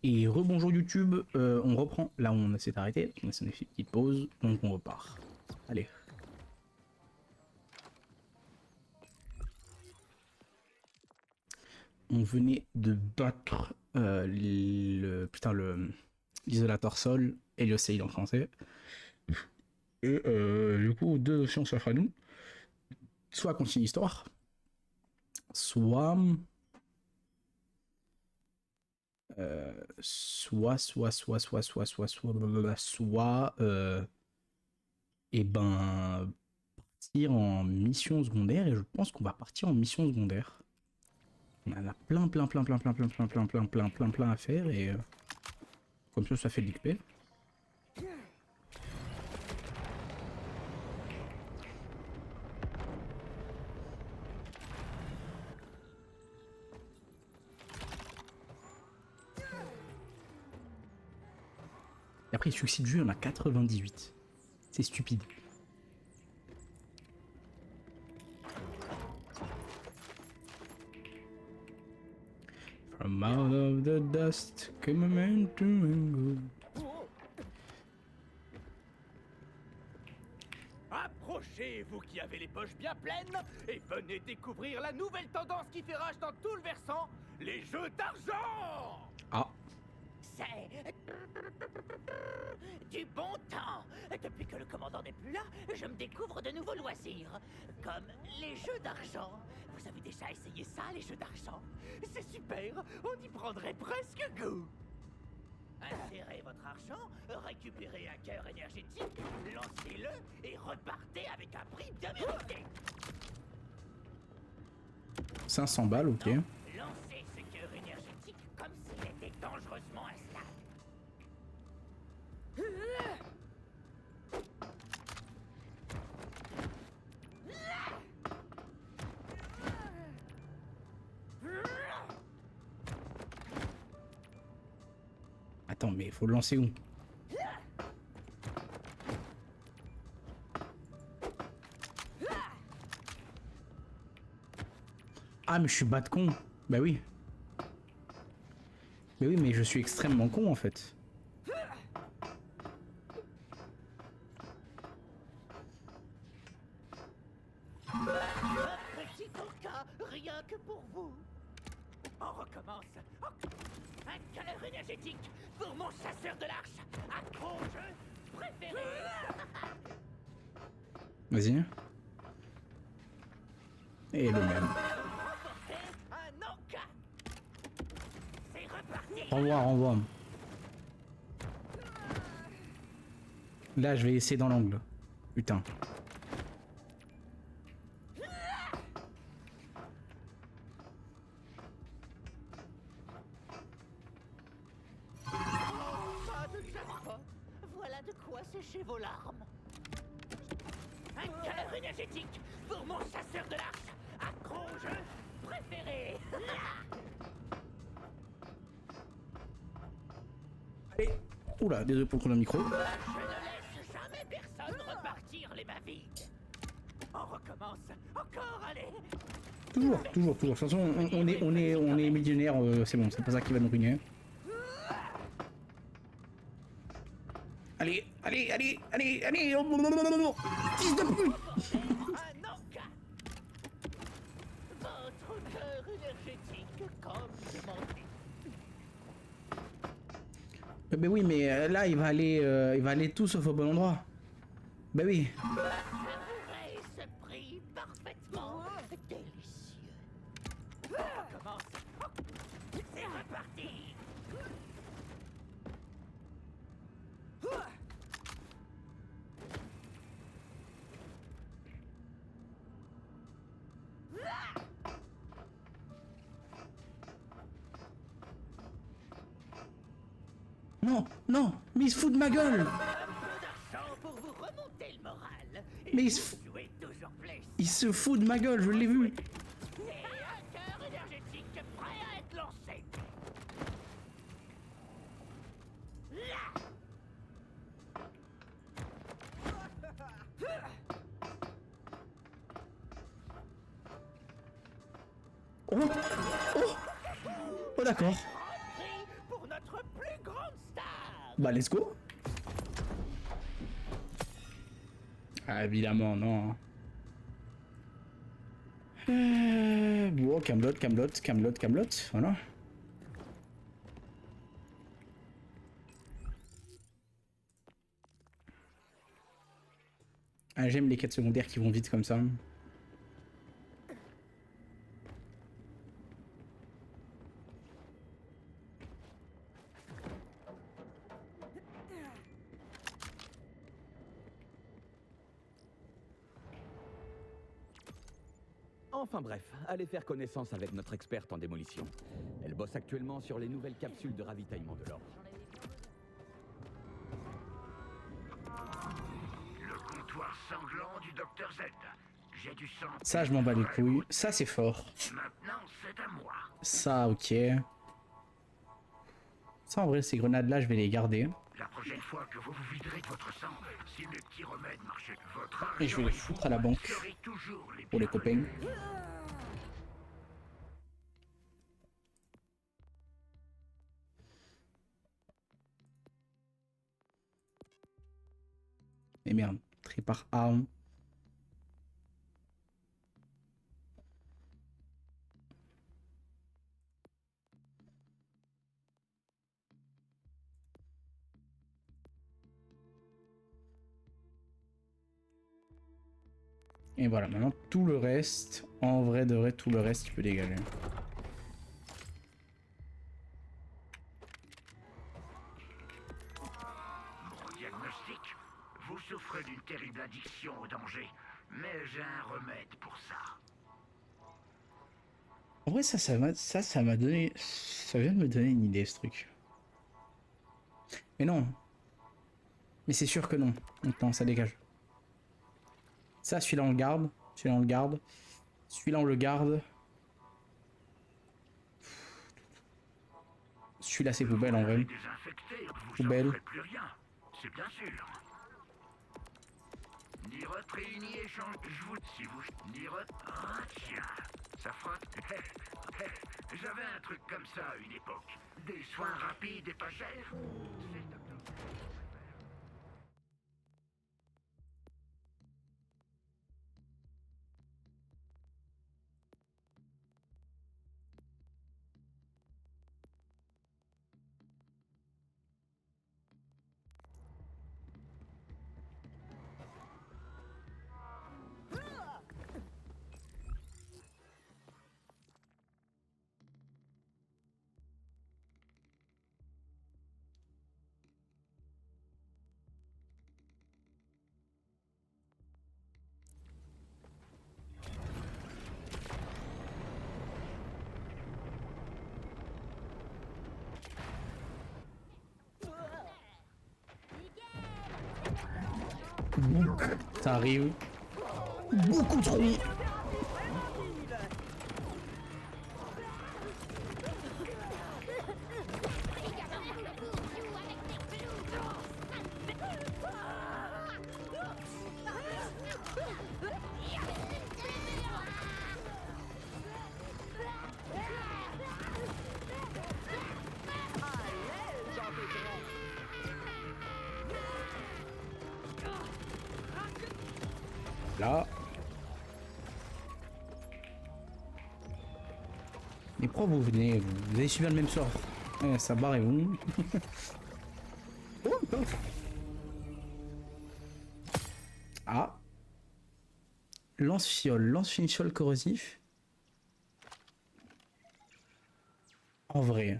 Et rebonjour YouTube, on reprend là où on s'est arrêté, on a fait une petite pause, donc on repart. Allez. On venait de battre l'isolator sol et le sail en français. Et du coup, deux options s'offrent à nous. Soit continuer l'histoire, soit et ben partir en mission secondaire, et je pense qu'on va partir en mission secondaire. On en a plein à faire, et comme ça fait de l'XP. Et après, succès de jeu, on a 98. C'est stupide. From out of the dust came a man to go. Approchez, vous qui avez les poches bien pleines, et venez découvrir la nouvelle tendance qui fait rage dans tout le versant, les jeux d'argent. Ah. C'est du bon temps. Depuis que le commandant n'est plus là, je me découvre de nouveaux loisirs, comme les jeux d'argent. Vous avez déjà essayé ça, les jeux d'argent? C'est super, on y prendrait presque goût. Insérez votre argent, récupérez un cœur énergétique, lancez-le et repartez avec un prix bien mérité. 500 balles, ok. Lancez ce cœur énergétique comme s'il était dangereusement instable. Attends, mais faut le lancer où? Ah, mais je suis bas de con. Bah oui. Mais oui, mais je suis extrêmement con en fait. Petit cas, rien que pour vous. On recommence. Un cœur énergétique pour mon chasseur de l'arche. Accro au jeu préféré. Vas-y. Et le même. Un Anka. C'est reparti. Renvoie. Là, je vais essayer dans l'angle. Putain. Pas de jackpot. Voilà de quoi sécher vos larmes. Un cœur énergétique pour mon chasseur de l'arche. Accro au jeu préféré. Allez. Oula, désolé pour le micro. Je ne laisse jamais personne repartir les mains vides. On recommence. Encore, allez. Toujours. De toute façon, on est millionnaire, c'est bon, c'est pas ça qui va nous ruiner. Allez. Oh, fils de pute. Un Anka. Votre cœur énergétique comme demandé. Mais oui, mais là, il va aller tout sauf au bon endroit. Bah oui. Savourez ce prix parfaitement délicieux. On recommence. C'est reparti. Non, mais il se fout de ma gueule. Un peu d'argent pour vous remonter le moral. Et Mais vous jouez toujours plus. il se fout de ma gueule, je l'ai vu. Et un cœur énergétique prêt à être lancé. Là. Oh, d'accord. Prix pour notre notre plus grande star. Bah, let's go. Ah, évidemment, non. Bon, Camelot, Camelot, Camelot, Camelot, voilà. Ah, j'aime les quêtes secondaires qui vont vite comme ça. Enfin bref, allez faire connaissance avec notre experte en démolition. Elle bosse actuellement sur les nouvelles capsules de ravitaillement de l'ordre. Le comptoir sanglant du Docteur Z. J'ai du sang. Ça, je m'en bats les couilles. Ça, c'est fort. Maintenant, c'est à moi. Ça, ok. Ça, en vrai, ces grenades-là, je vais les garder. La prochaine fois que vous vous viderez de votre sang, si mes petits remèdes marchaient, votre Et je vais les foutre à la banque. serez toujours les Pour les copains. Et merde, tri par arme. Et voilà, maintenant tout le reste, en vrai de vrai, tout le reste, il peut dégager. Mon diagnostic, vous souffrez d'une terrible addiction au danger, mais j'ai un remède pour ça. En vrai, ça m'a donné, ça vient de me donner une idée, ce truc. Mais non. Mais c'est sûr que non. Maintenant, ça dégage. Ça, celui-là, on le garde. Celui-là, on le garde. Celui-là, on le garde. Celui-là, c'est poubelle, en vrai. Désinfecté, vous Poubelle. n'en ferez plus rien, c'est bien sûr. Ni retrait, ni échange, je vous... Si vous... Ni retrait... Ah, tiens, ça frotte. J'avais un truc comme ça à une époque. Des soins rapides et pas chers. C'est le docteur. Ça arrive. Beaucoup trop. Là. Mais pourquoi vous venez? Vous avez suivi le même sort. Ouais, ça barrez-vous. Oh, non. Ah. Lance-fiole. Lance-fiole corrosif. En vrai.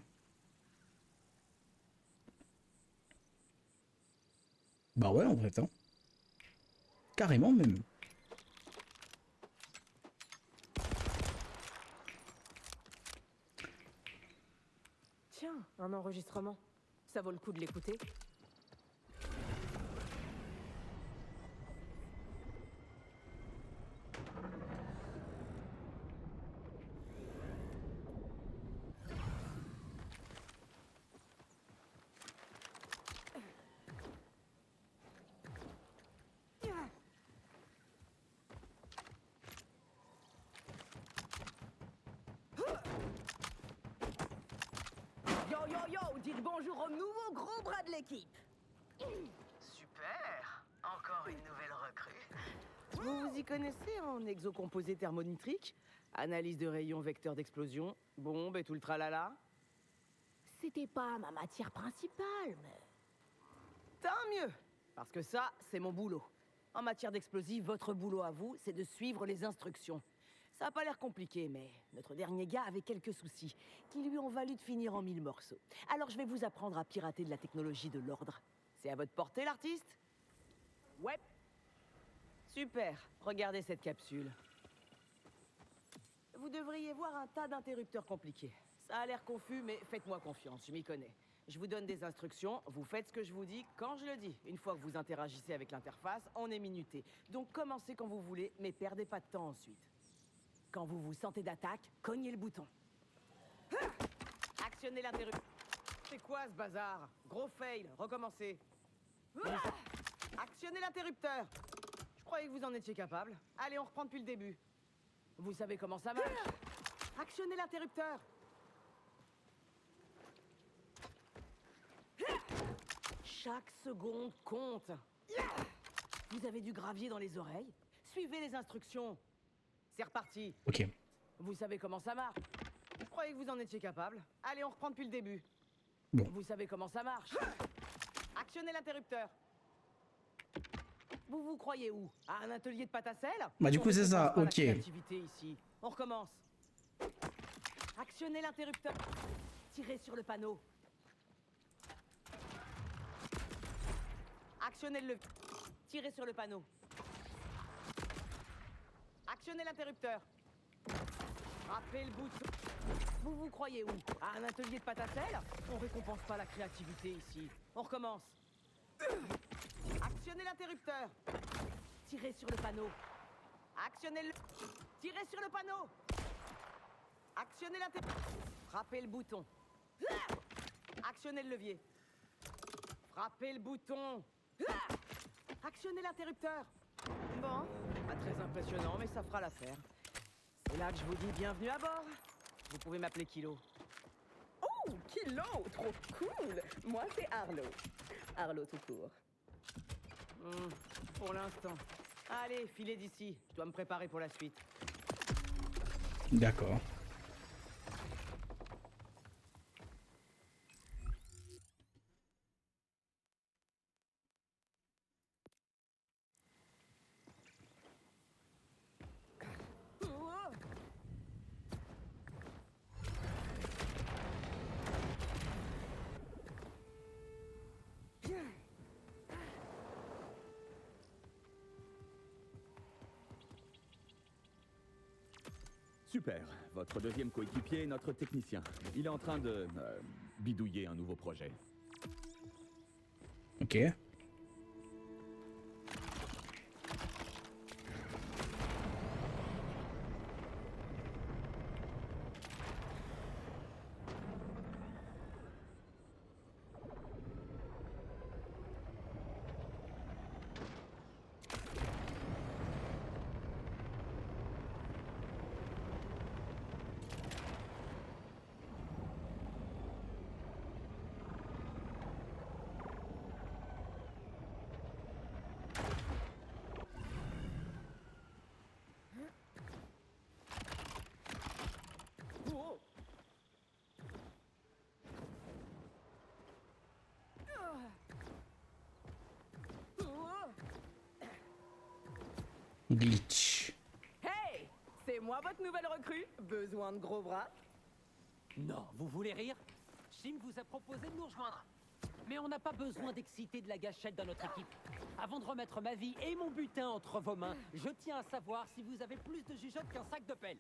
Bah ouais, en fait. Hein. Carrément même. Tiens, un enregistrement. Ça vaut le coup de l'écouter. Yo yo yo, dites bonjour bonjour au nouveau gros bras de l'équipe. Super. Encore une nouvelle recrue. Vous vous y connaissez en exocomposés thermonitriques? Analyse de rayons vecteurs d'explosion, bombes et tout le tralala? C'était pas ma matière principale, mais... Tant mieux, parce que ça, c'est mon boulot. En matière d'explosifs, votre boulot à vous, c'est de suivre les instructions. Ça a pas l'air compliqué, mais notre dernier gars avait quelques soucis, qui lui ont valu de finir en 1000 morceaux. Alors je vais vous apprendre à pirater de la technologie de l'ordre. C'est à votre portée, l'artiste? Ouais. Super, regardez cette capsule. Vous devriez voir un tas d'interrupteurs compliqués. Ça a l'air confus, mais faites-moi confiance, je m'y connais. Je vous donne des instructions, vous faites ce que je vous dis quand je le dis. Une fois que vous interagissez avec l'interface, on est minuté. Donc commencez quand vous voulez, mais perdez pas de temps ensuite. Quand vous vous sentez d'attaque, cognez le bouton. Actionnez l'interrupteur. C'est quoi ce bazar? Gros fail, recommencez. Actionnez l'interrupteur. Je croyais que vous en étiez capable. Allez, on reprend depuis le début. Vous savez comment ça marche? Actionnez l'interrupteur. Chaque seconde compte. Vous avez du gravier dans les oreilles? Suivez les instructions. C'est reparti. Ok. Vous savez comment ça marche? Je croyais que vous en étiez capable. Allez, on reprend depuis le début. Bon. Vous savez comment ça marche? Actionnez l'interrupteur. Vous vous croyez où? À un atelier de pâte à sel? Bah du On coup c'est ça, récompense pas la ok. créativité ici. On recommence. Actionnez l'interrupteur. Tirez sur le panneau. Actionnez le... Tirez sur le panneau. Actionnez l'interrupteur. Frappez le bouton. Vous vous croyez où? À un atelier de pâte à sel? On récompense pas la créativité ici. On recommence. Actionnez l'interrupteur. Tirez sur le panneau. Actionnez le... Tirez sur le panneau. Actionnez l'interrupteur. Frappez le bouton. Actionnez le levier. Frappez le bouton. Actionnez l'interrupteur. Bon, pas très impressionnant, mais ça fera l'affaire. C'est là que je vous dis bienvenue à bord. Vous pouvez m'appeler Kilo. Oh, Kilo, trop cool. Moi, c'est Arlo. Arlo tout court. Pour l'instant. Allez, filez d'ici. Je dois me préparer pour la suite. D'accord. Super. Votre deuxième coéquipier est notre technicien. Il est en train de bidouiller un nouveau projet. Ok. Glitch. Hey! C'est moi votre nouvelle recrue. Besoin de gros bras? Non, vous voulez rire? Sim vous a proposé de nous rejoindre. Mais on n'a pas besoin d'exciter de la gâchette dans notre équipe. Avant de remettre ma vie et mon butin entre vos mains, je tiens à savoir si vous avez plus de jugeote qu'un sac de pelle.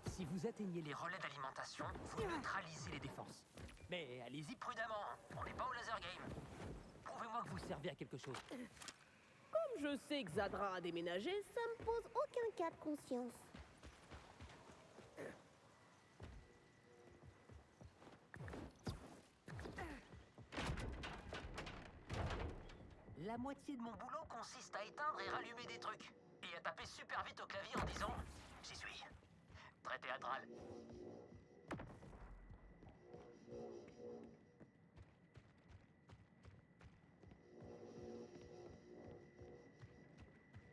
Si vous atteignez les relais d'alimentation, vous neutralisez les défenses. Mais allez-y prudemment, on n'est pas au laser game. Prouvez-moi que vous servez à quelque chose. Comme je sais que Zadra a déménagé, ça me pose aucun cas de conscience. La moitié de mon boulot consiste à éteindre et rallumer des trucs. Et à taper super vite au clavier en disant « J'y suis ». Très théâtral.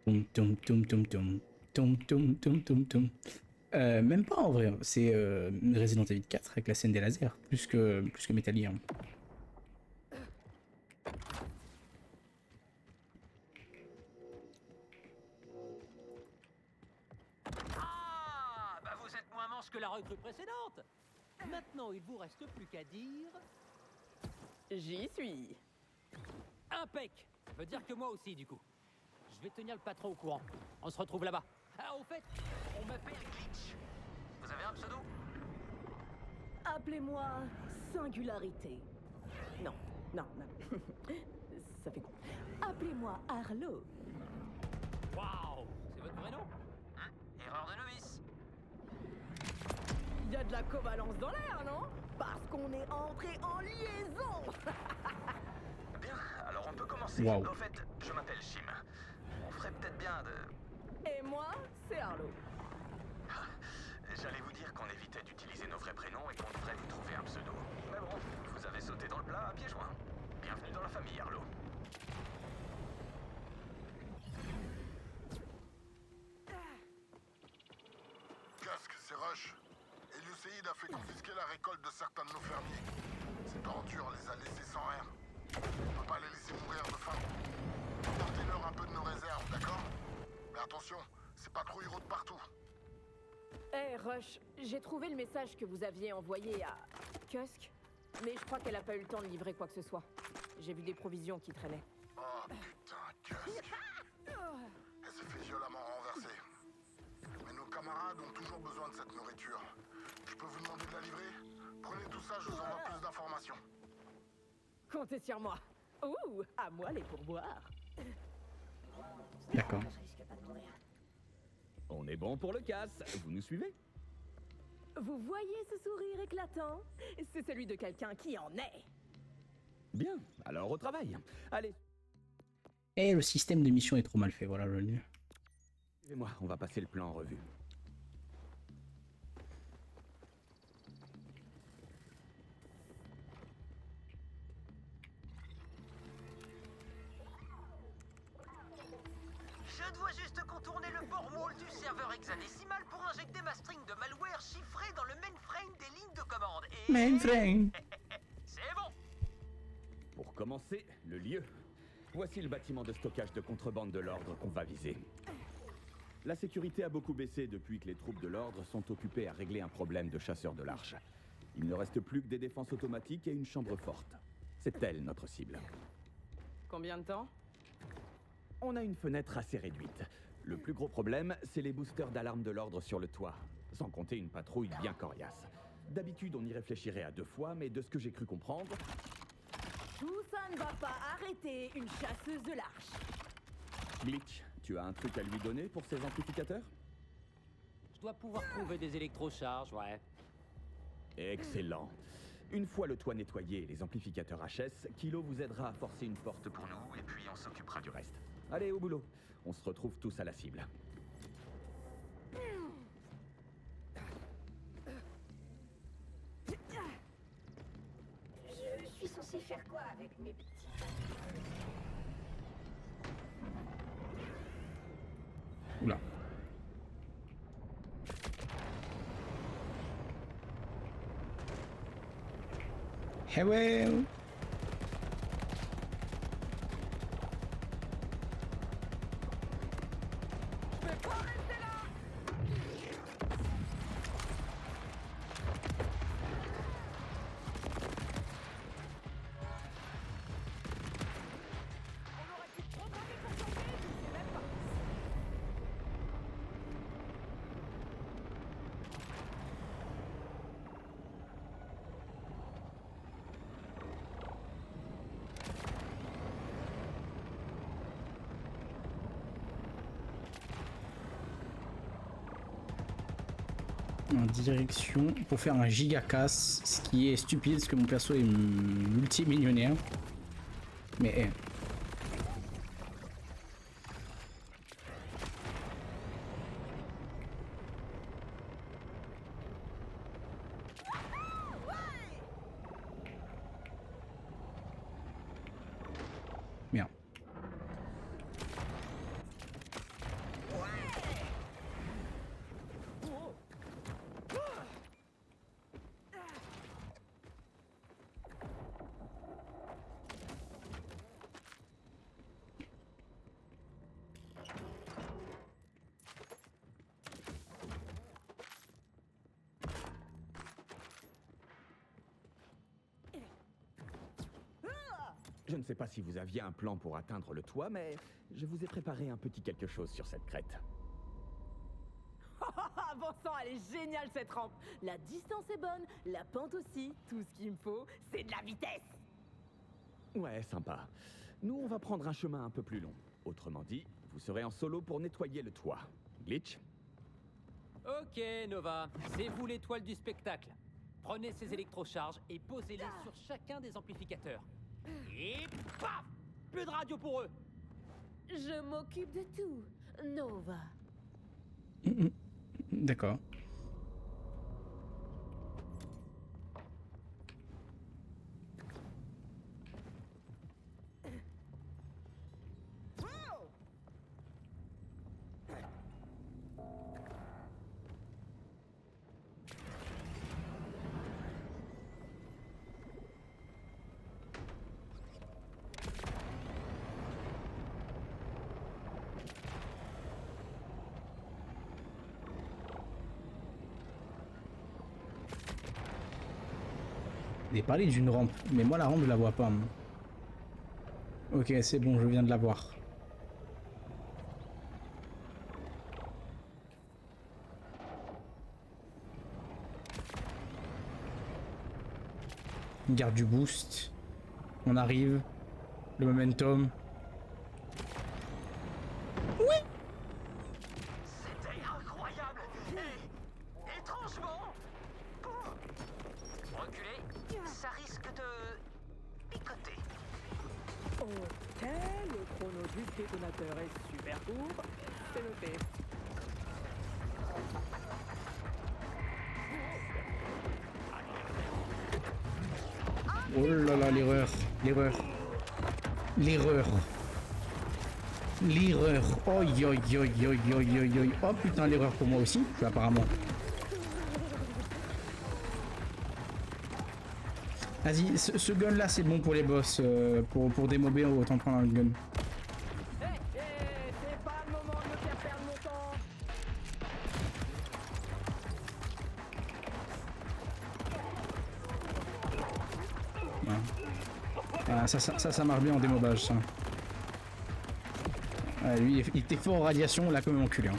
Toum, toum, toum, toum, toum. Toum, toum, toum, toum, toum. Même pas en vrai, c'est Resident Evil 4 avec la scène des lasers, plus que Metal Gear. Ah, bah vous êtes moins manche que la recrue précédente. Maintenant, il vous reste plus qu'à dire... J'y suis. Impec. Ça veut dire que moi aussi, du coup. Je vais tenir le patron au courant. On se retrouve là-bas. Ah, au fait, on m'appelle Glitch. Vous avez un pseudo? Appelez-moi Singularité. Non, non, non. Ça fait con. Appelez-moi Arlo. Waouh, c'est votre vrai nom? Erreur de novice. Il y a de la covalence dans l'air, non? Parce qu'on est entré en liaison. Bien, alors on peut commencer. Wow. Au fait, je m'appelle Jim. On ferait peut-être bien de... Et moi, c'est Arlo. J'allais vous dire qu'on évitait d'utiliser nos vrais prénoms et qu'on devrait vous trouver un pseudo. Mais bon, vous avez sauté dans le plat à pieds joints. Bienvenue dans la famille, Arlo. Casque, c'est Rush. Eliuseid a fait confisquer la récolte de certains de nos fermiers. Cette ordure les a laissés sans rien. On peut pas les laisser mourir de faim. Apportez-leur un peu de nos réserves, d'accord? Mais attention, c'est pas trop héros de partout. Eh Rush, j'ai trouvé le message que vous aviez envoyé à Kusk, mais je crois qu'elle a pas eu le temps de livrer quoi que ce soit. J'ai vu des provisions qui traînaient. Oh putain, Casque. Elle s'est fait violemment renverser. Mais nos camarades ont toujours besoin de cette nourriture. Je peux vous demander de la livrer? Prenez tout ça, je vous envoie plus d'informations. Comptez sur moi. Ouh, à moi les pourboires. D'accord. On est bon pour le casse. Vous nous suivez? Vous voyez ce sourire éclatant? C'est celui de quelqu'un qui en est. Bien, alors au travail. Allez, Et le système de mission est trop mal fait, voilà le nul. suivez-moi, on va passer le plan en revue. Je dois juste contourner le port wall du serveur hexadécimal pour injecter ma string de malware chiffrée dans le mainframe des lignes de commande. Et... Mainframe. C'est bon. Pour commencer, le lieu. Voici le bâtiment de stockage de contrebande de l'ordre qu'on va viser. La sécurité a beaucoup baissé depuis que les troupes de l'ordre sont occupées à régler un problème de chasseurs de l'arche. Il ne reste plus que des défenses automatiques et une chambre forte. C'est elle notre cible. Combien de temps? On a une fenêtre assez réduite. Le plus gros problème, c'est les boosters d'alarme de l'ordre sur le toit. Sans compter une patrouille bien coriace. D'habitude, on y réfléchirait à 2 fois, mais de ce que j'ai cru comprendre... Tout ça ne va pas arrêter une chasseuse de l'arche. Glitch, tu as un truc à lui donner pour ces amplificateurs? Je dois pouvoir trouver des électrocharges, ouais. Excellent. Une fois le toit nettoyé et les amplificateurs HS, Kilo vous aidera à forcer une porte pour nous, et puis on s'occupera du reste. Allez, au boulot. On se retrouve tous à la cible. Je suis censé faire quoi avec mes petits... Oula. Hey well. En direction pour faire un giga casse, ce qui est stupide parce que mon perso est multimillionnaire. Mais merde. Je ne sais pas si vous aviez un plan pour atteindre le toit, mais je vous ai préparé un petit quelque chose sur cette crête. Bon sang, elle est géniale cette rampe. La distance est bonne, la pente aussi. Tout ce qu'il me faut, c'est de la vitesse. Ouais, sympa. Nous, on va prendre un chemin un peu plus long. Autrement dit, vous serez en solo pour nettoyer le toit. Glitch? Ok, Nova, c'est vous l'étoile du spectacle. Prenez ces électrocharges et posez-les sur chacun des amplificateurs. Et paf! Plus de radio pour eux. Je m'occupe de tout, Nova. D'accord. Il est parlé d'une rampe, mais moi la rampe je la vois pas. Moi. Ok, c'est bon, je viens de la voir. On garde du boost. On arrive. Le momentum. C'était incroyable. Et étrangement... Reculez, ça risque de... picoter. Ok, le chrono du détonateur est super court. C'est noté. Oh là là, l'erreur. L'erreur. L'erreur. L'erreur. Oi, oi, oi, oi, oi, oi, oi. Oh putain, l'erreur pour moi aussi, apparemment. Vas-y, ce gun là c'est bon pour les boss. Pour démober, autant prendre un gun. C'est pas le moment de me faire perdre mon temps. Ah, ça marche bien en démobage, ça. Ah, lui, il était fort en radiation, là, comme un enculé. Hein.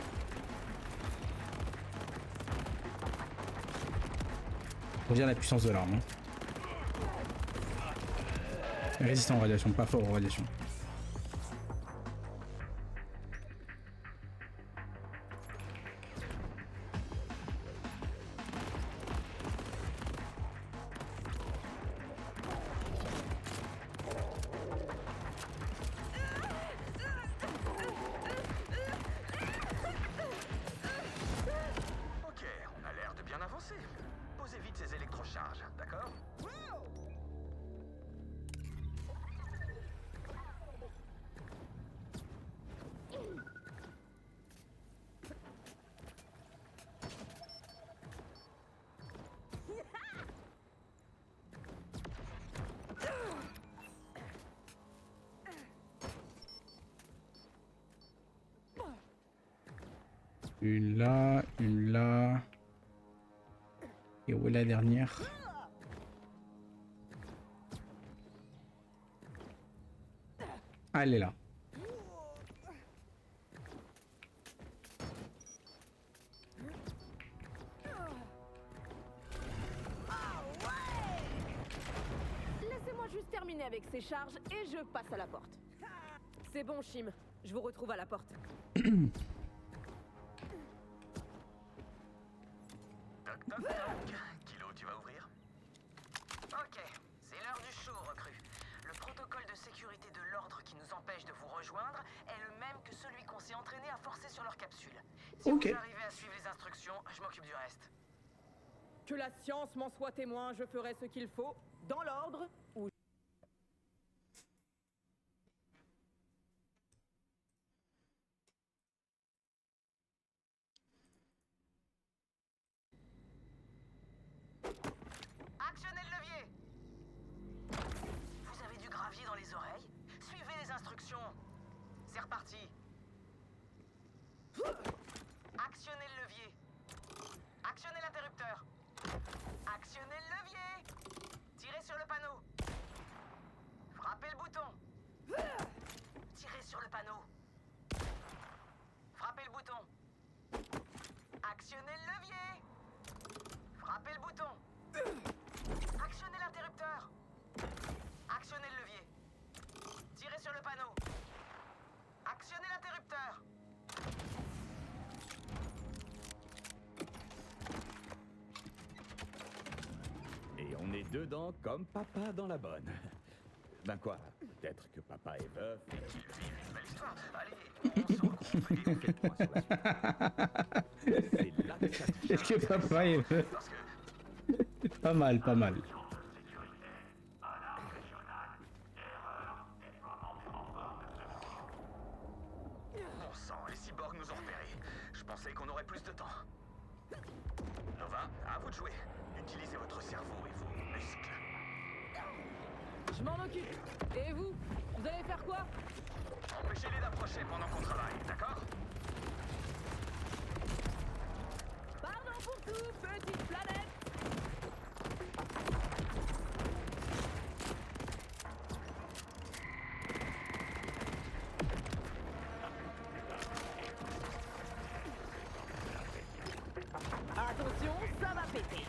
Revient la puissance de l'arme. Hein. Résistant en radiation, pas fort en radiation. Ok, on a l'air de bien avancer. Posez vite ces électrocharges, d'accord? Une là, une là. Et où est la dernière? Ah, elle est là. Laissez-moi juste terminer avec ces charges et je passe à la porte. C'est bon, Chim. Je vous retrouve à la porte. Toc toc toc. Kilo, tu vas ouvrir? Ok, c'est l'heure du show, recrue. Le protocole de sécurité de l'ordre qui nous empêche de vous rejoindre est le même que celui qu'on s'est entraîné à forcer sur leur capsule. Si Ok. vous arrivez à suivre les instructions, je m'occupe du reste. Que la science m'en soit témoin, je ferai ce qu'il faut, dans l'ordre où... Actionnez le levier. Vous avez du gravier dans les oreilles? Suivez les instructions. C'est reparti. Actionnez le levier. Actionnez l'interrupteur. Actionnez le levier. Tirez sur le panneau. Frappez le bouton. le panneau. Frappez le bouton. Actionnez le levier. Frappez le bouton. Actionnez l'interrupteur. Actionnez le levier. Tirez sur le panneau. Actionnez l'interrupteur. Et on est dedans comme papa dans la bonne. Ben quoi, peut-être que papa est veuf. Belle histoire. Allez, on se rencontre et on fait le point sur la suite. C'est là que ça touche. Est-ce que papa est... Parce que Pas mal, pas mal. bon sang, les cyborgs nous ont repérés. Je pensais qu'on aurait plus de temps. Nova, à vous de jouer. Utilisez votre cerveau et vos muscles. Je m'en occupe. Et vous? Vous allez faire quoi? Empêchez-les d'approcher pendant qu'on travaille, d'accord? Pardon pour tout, petite planète. Attention, ça va péter.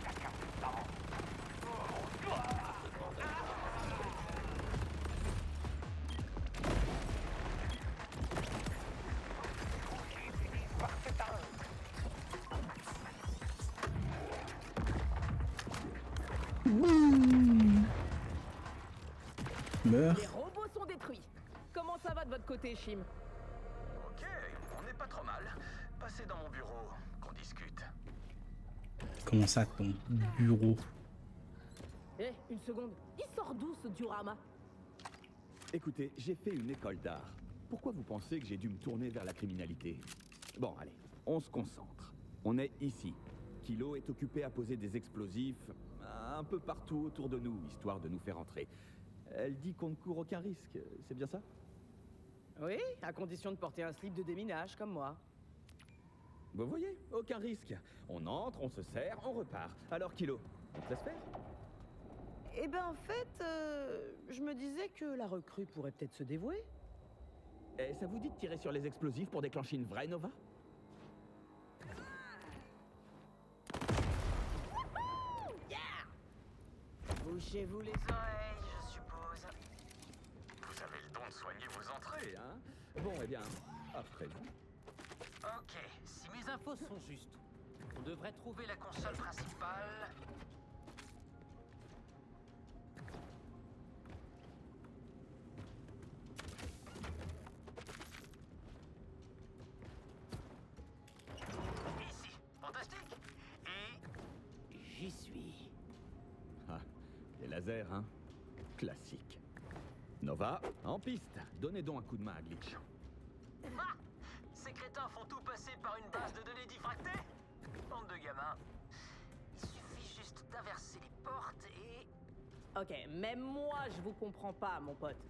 Meurs. Les robots sont détruits. Comment ça va de votre côté, Chim? Ok, on n'est pas trop mal. Passez dans mon bureau, qu'on discute. Comment ça, ton bureau? Eh, une seconde. Il sort d'où ce diorama? Écoutez, j'ai fait une école d'art. Pourquoi vous pensez que j'ai dû me tourner vers la criminalité? Bon, allez, on se concentre. On est ici. Kilo est occupé à poser des explosifs un peu partout autour de nous, histoire de nous faire entrer. Elle dit qu'on ne court aucun risque, c'est bien ça? Oui, à condition de porter un slip de déminage comme moi. Vous voyez, aucun risque. On entre, on se sert, on repart. Alors Kilo, on te laisse faire? Eh ben en fait, je me disais que la recrue pourrait peut-être se dévouer. Et ça vous dit de tirer sur les explosifs pour déclencher une vraie Nova? Bouchez-vous les oreilles, je suppose. Vous avez le don de soigner vos entrées, hein? Bon, eh bien, après vous. Ok, si mes infos sont justes, on devrait trouver la console principale. Ici, fantastique. Et j'y suis. Ah, les lasers, hein? Classique. Nova, en piste. Donnez donc un coup de main à Glitch. Ah! Ces crétins font tout passer par une base de données diffractée? Bande de gamins. Suffit juste d'inverser les portes et... Ok, même moi, je vous comprends pas, mon pote.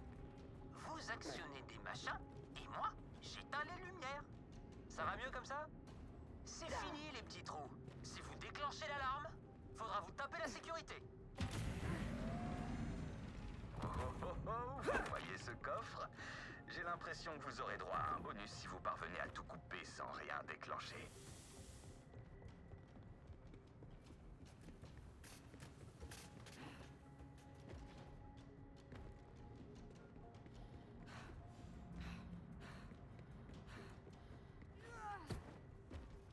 Vous actionnez des machins, et moi, j'éteins les lumières. Ça va mieux comme ça? C'est fini, les petits trous. Si vous déclenchez l'alarme, faudra vous taper la sécurité. Oh, oh, oh, oh, vous voyez ce coffre? J'ai l'impression que vous aurez droit à un bonus si vous parvenez à tout couper sans rien déclencher.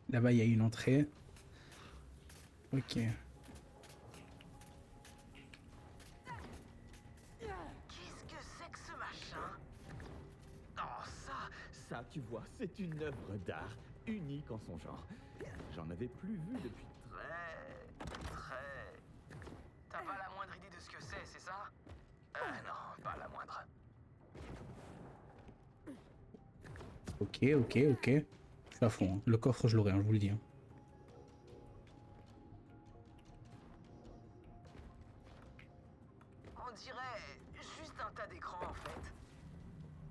Là-bas, il y a une entrée. Ok. Qu'est-ce que c'est que ce machin? Oh, ça, tu vois, c'est une œuvre d'art unique en son genre. J'en avais plus vu depuis. Très... T'as pas la moindre idée de ce que c'est ça? Non, pas la moindre. Ok, ok, ok. Je suis à fond. Hein. Le coffre, je l'aurai, hein, je vous le dis. Hein. On dirait juste un tas d'écrans en fait.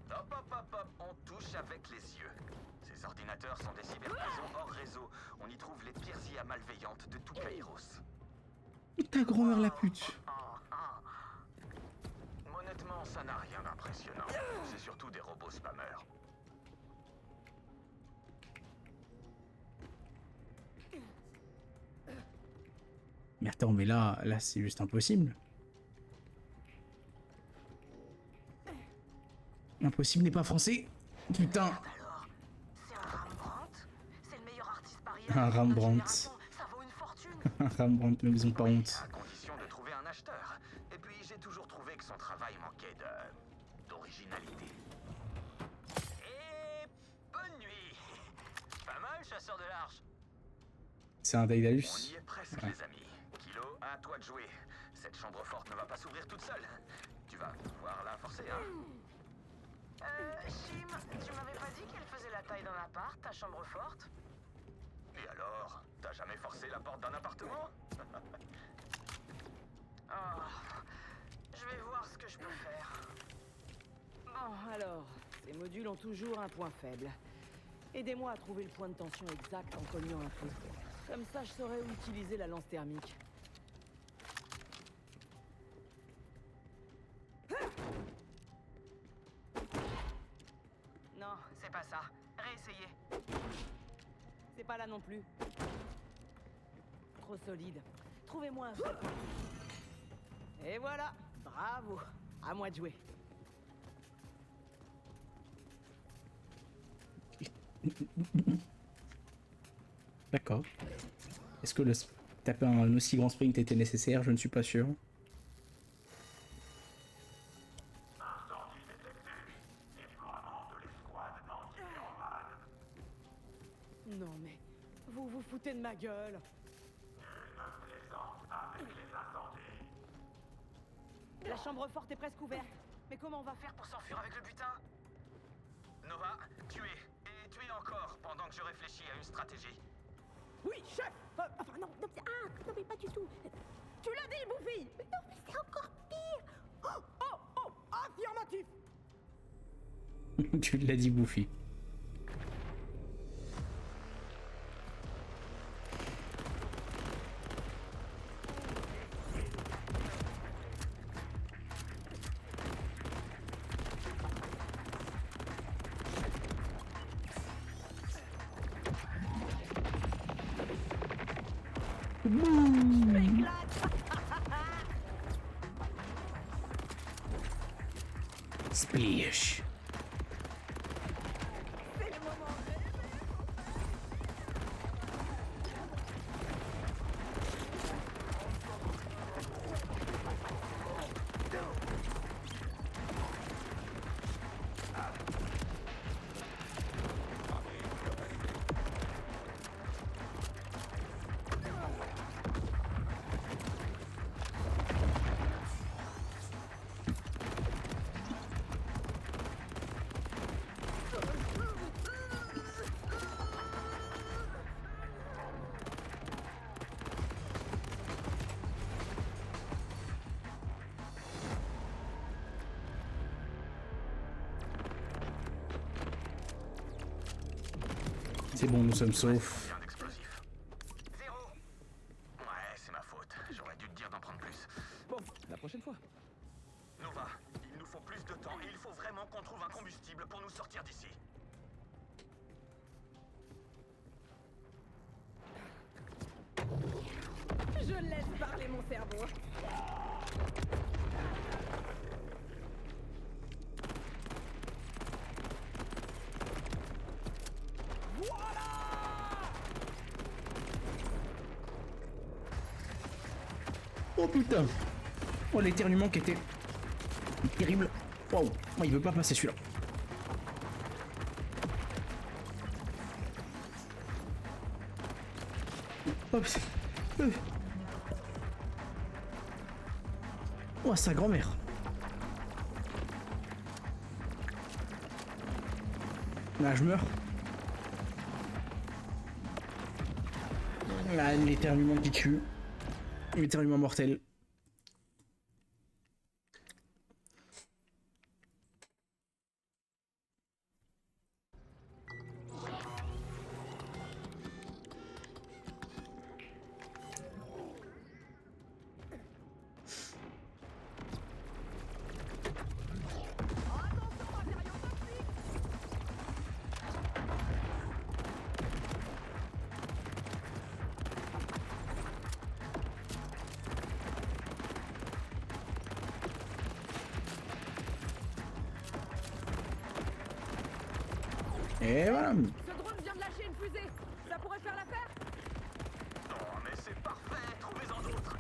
Hop, hop, hop, hop, on touche avec les yeux. Ces ordinateurs sont des cyberprisons hors réseau. On y trouve les pires IA malveillantes de tout Kairos. Ta grand-mère la pute. Honnêtement, ça n'a rien d'impressionnant. C'est surtout des robots spammers. Mais attends, mais là c'est juste impossible. Impossible n'est pas français. Putain. Alors, c'est un Rembrandt? C'est le meilleur artiste parisien. Un Rembrandt. Ça vaut une fortune. Un Rembrandt, mais ils ont pas honte. À condition de trouver un acheteur. Et puis j'ai toujours trouvé que son travail manquait d'originalité. Et bonne nuit. Pas mal, chasseur de l'arche. C'est un On Daedalus. y est presque, les amis. Kilo, à toi de jouer. Cette chambre forte ne va pas s'ouvrir toute seule. Tu vas pouvoir la forcer, hein? Chim, tu m'avais pas dit qu'elle faisait la taille d'un appart, ta chambre forte? Et alors? T'as jamais forcé la porte d'un appartement? Oh, je vais voir ce que je peux faire. Bon, alors, ces modules ont toujours un point faible. Aidez-moi à trouver le point de tension exact en cognant un peu. Comme ça, je saurais où utiliser la lance thermique. Non, c'est pas ça. Réessayez. C'est pas là non plus. Trop solide. Trouvez-moi un vrai. Et voilà. Bravo. À moi de jouer. D'accord. Est-ce que le taper un aussi grand sprint était nécessaire? Je ne suis pas sûr. Non mais, vous vous foutez de ma gueule. La chambre forte est presque ouverte. Mais comment on va faire pour s'enfuir avec le butin? Nova, tuez. Et tuez encore pendant que je réfléchis à une stratégie. Oui, chef. Enfin non, non, non mais pas du tout. Tu l'as dit, Bouffi. Mais non, mais c'est encore pire. Oh, affirmatif. Tu l'as dit, Bouffi. Splish. C'est bon, nous sommes saufs. Combien d'explosifs? 0. Ouais, c'est ma faute. J'aurais dû te dire d'en prendre plus. Bon, la prochaine fois. Nova, il nous faut plus de temps et il faut vraiment qu'on trouve un combustible pour nous sortir d'ici. Je laisse parler mon cerveau. Oh putain. Oh, l'éternuement qui était terrible. Waouh. Oh, il veut pas passer celui-là. Hop. Oh, sa grand-mère. Là, je meurs. Là, l'éternuement qui tue. L'éternuement mortel. Et voilà. Ce drone vient de lâcher une fusée. Ça pourrait faire l'affaire? Oh, mais c'est parfait, trouvez-en d'autres.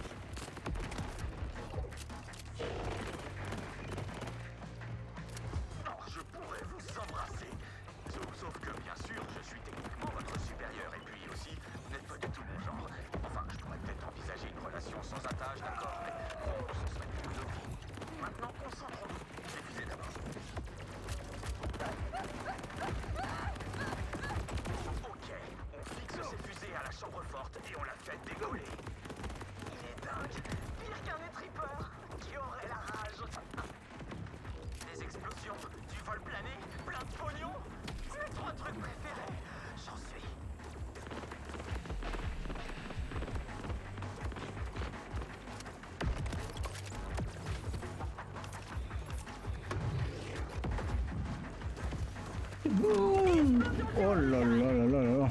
Oh, je pourrais vous embrasser. Sauf que, bien sûr, je suis techniquement votre supérieur. Et puis aussi, vous n'êtes pas du tout mon genre. Enfin, je pourrais peut-être envisager une relation sans attache, d'accord, mais bon, ce serait plus logique. Maintenant, concentrons-nous. Les fusées d'abord. Ok, on fixe ces fusées à la chambre forte et on la fait décoller. Il est dingue, pire qu'un étripeur qui aurait la rage. Des explosions, du vol plané, plein de pognon. Mes 3 trucs préférés, j'en suis. Boum. Oh là là là là là.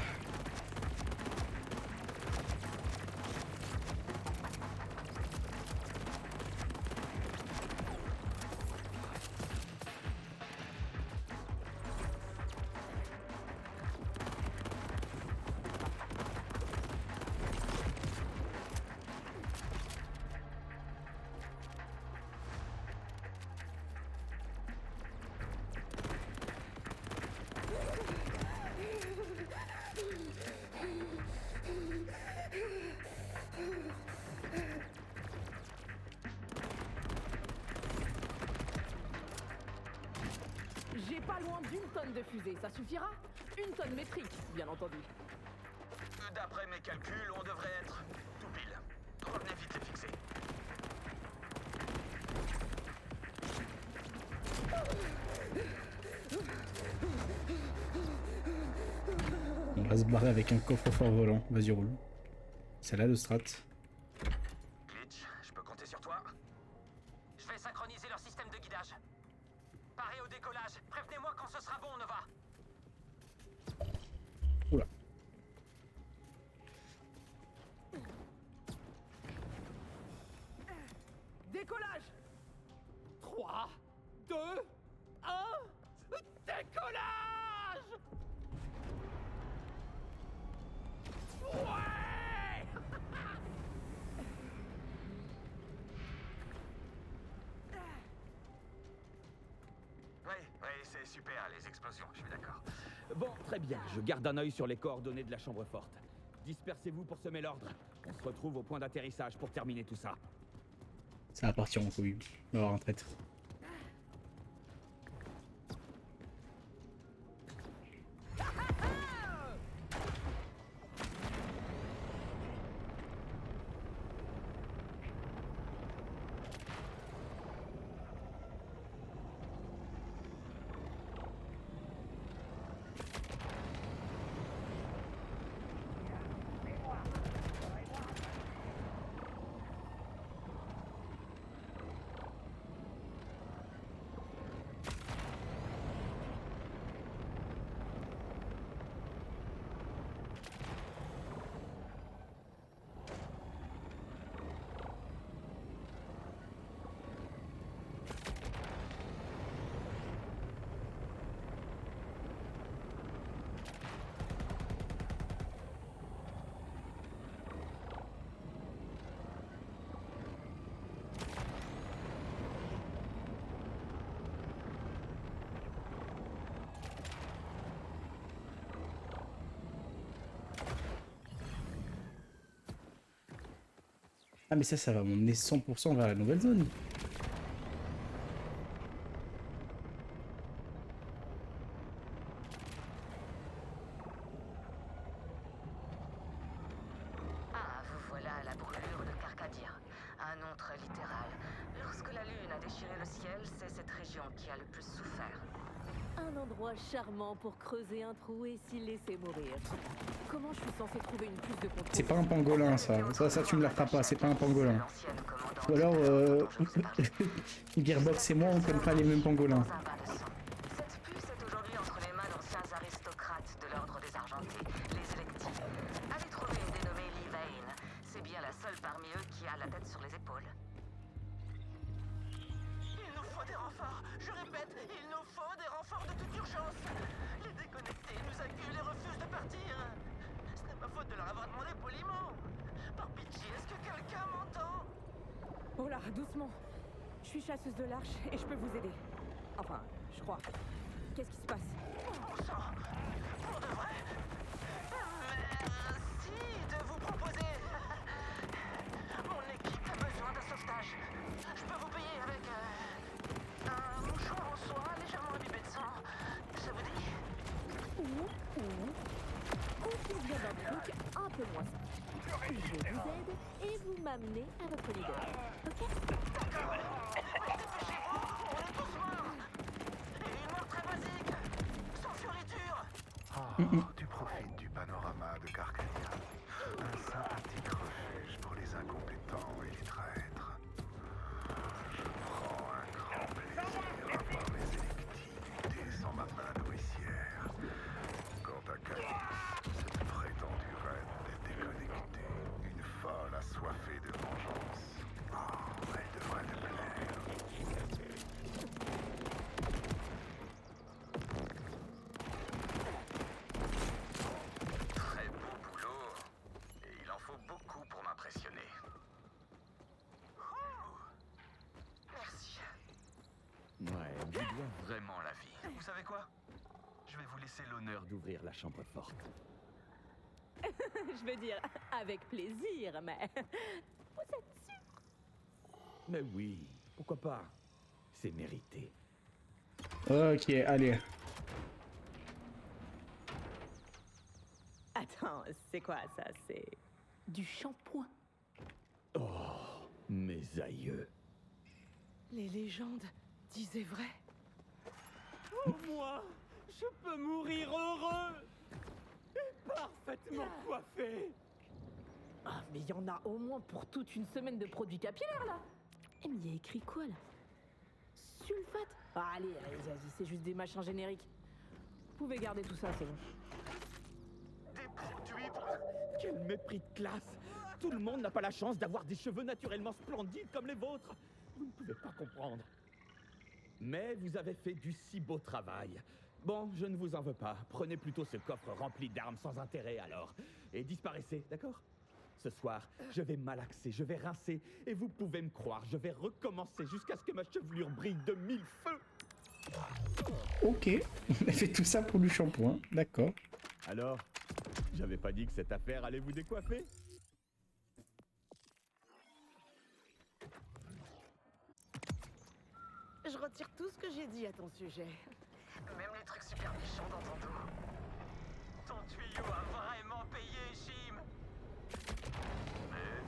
J'ai pas loin d'une tonne de fusée, ça suffira? Une tonne métrique, bien entendu. D'après mes calculs, on devrait être tout pile. Revenez vite les fixer. On va se barrer avec un coffre-fort volant. Vas-y, roule. C'est là le strat. Glitch, je peux compter sur toi? Je vais synchroniser leur système de guidage. Parez au décollage. Prévenez-moi quand ce sera bon, Nova. Oula. Décollage! 3, 2, 1, décollage! Ouais! Oui, c'est super les explosions, je suis d'accord. Bon, très bien. Je garde un œil sur les coordonnées de la chambre forte. Dispersez-vous pour semer l'ordre. On se retrouve au point d'atterrissage pour terminer tout ça. Ça va partir en couille. On va avoir un traître. Ah mais ça va m'emmener 100% vers la nouvelle zone. Ah, vous voilà à la brûlure de Carcadia. Un nom très littéral. Lorsque la lune a déchiré le ciel, c'est cette région qui a le plus souffert. Un endroit charmant pour creuser un trou et s'y laisser mourir. Comment je suis censé trouver une puce de contrôle? C'est pas un pangolin ça. Ça tu me la feras pas, c'est pas un pangolin. Ou alors Gearbox et moi on connaît pas les mêmes pangolins. Cette puce est aujourd'hui entre les mains d'anciens aristocrates de l'ordre des Argentés, les électifs. Allez trouver une dénommée Lee Vane. C'est bien la seule parmi eux qui a la tête sur les épaules. Il nous faut des renforts. Je répète, il nous faut des renforts de toute urgence. Les déconnectés partir. Ce n'est pas faute de leur avoir demandé poliment. Par pitié, est-ce que quelqu'un m'entend? Oh là, doucement. Je suis chasseuse de l'arche et je peux vous aider. Enfin, je crois. Qu'est-ce qui se passe? Bon sang, pour de vrai? Merci de vous proposer. Mon équipe a besoin d'un sauvetage. Je peux vous payer avec un mouchoir en soie légèrement imbibé de sang. Ça vous dit? On vient d'un truc un peu moins simple. Je vous aide et vous m'amenez à votre leader. Ok? Dépêchez-vous, on est tous morts. Et une mort très basique, sans fioriture. Tu profites du panorama de Carcadia. Un sympathique refuge pour les incompétents et les traîtres. Je prends un grand plaisir à voir les électifs lutter sans ma main nourricière. Quant à Cadix, cette prétendue reine est déconnectée. Une folle assoiffée de vengeance. Oh, elle devrait te plaire. Très beau boulot. Et il en faut beaucoup pour m'impressionner. Merci. Ouais, Je dois vraiment la vie. Vous savez quoi? Je vais vous laisser l'honneur d'ouvrir la chambre forte. Je veux dire, avec plaisir, mais... Vous êtes sûr? Mais oui, pourquoi pas? C'est mérité. Ok, allez. Attends, c'est quoi ça? C'est Du shampoing. Oh, mes aïeux. les légendes disaient vrai. Oh, moi, je peux mourir heureux et parfaitement coiffé. Ah, mais il y en a au moins pour toute une semaine de produits capillaires, là. Eh, mais il y a écrit quoi, là? Sulfate? Ah, allez, vas-y, c'est juste des machins génériques. Vous pouvez garder tout ça, c'est bon. Des produits pour... Quel mépris de classe! Tout le monde n'a pas la chance d'avoir des cheveux naturellement splendides comme les vôtres. Vous ne pouvez pas comprendre. Mais vous avez fait du si beau travail. Bon, je ne vous en veux pas. Prenez plutôt ce coffre rempli d'armes sans intérêt alors. Et disparaissez, d'accord? Ce soir, je vais malaxer, je vais rincer. Et vous pouvez me croire, je vais recommencer jusqu'à ce que ma chevelure brille de 1000 feux. Ok, on a fait tout ça pour du shampoing, d'accord. Alors, j'avais pas dit que cette affaire allait vous décoiffer? Je retire tout ce que j'ai dit à ton sujet. Même les trucs super méchants dans ton dos. Ton tuyau a vraiment payé, Chim.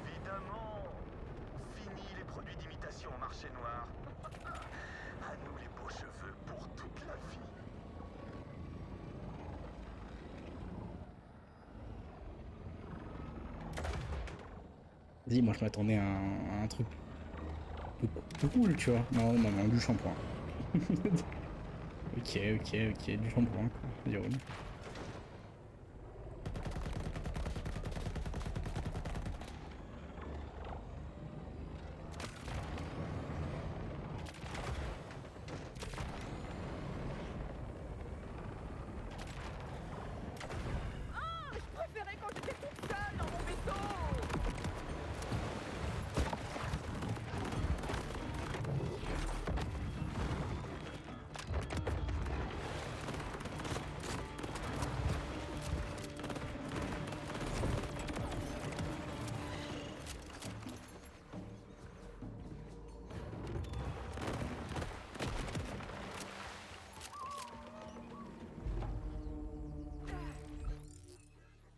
Évidemment. Fini les produits d'imitation au marché noir. À nous les beaux cheveux pour toute la vie. Vas-y, moi je m'attendais à un truc plus cool, tu vois. Non, non, non, du shampoing. Ok, du shampoing, quoi. Jérôme. Je préférais quand j'étais toute seule dans mon vaisseau.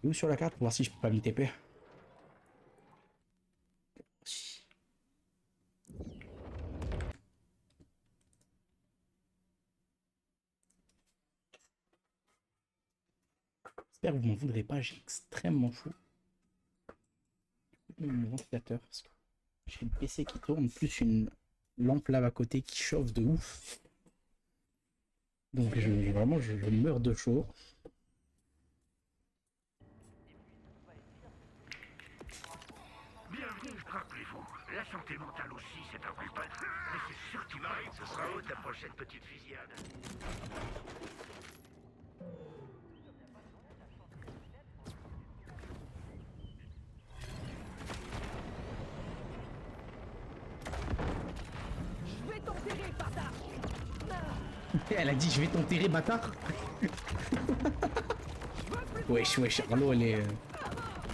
Où sur la carte pour voir si je peux pas me TP. J'espère que vous m'en voudrez pas, j'ai extrêmement chaud. Mon ventilateur, parce que j'ai le PC qui tourne, plus une lampe là à côté qui chauffe de ouf. Donc vraiment je meurs de chaud. Bienvenue, rappelez-vous. La santé mentale aussi, c'est un vrai pas. Mais c'est surtout pas, ce sera haute la prochaine petite fusillade. Elle a dit je vais t'enterrer, bâtard. Wesh, wesh, Arlo, elle est...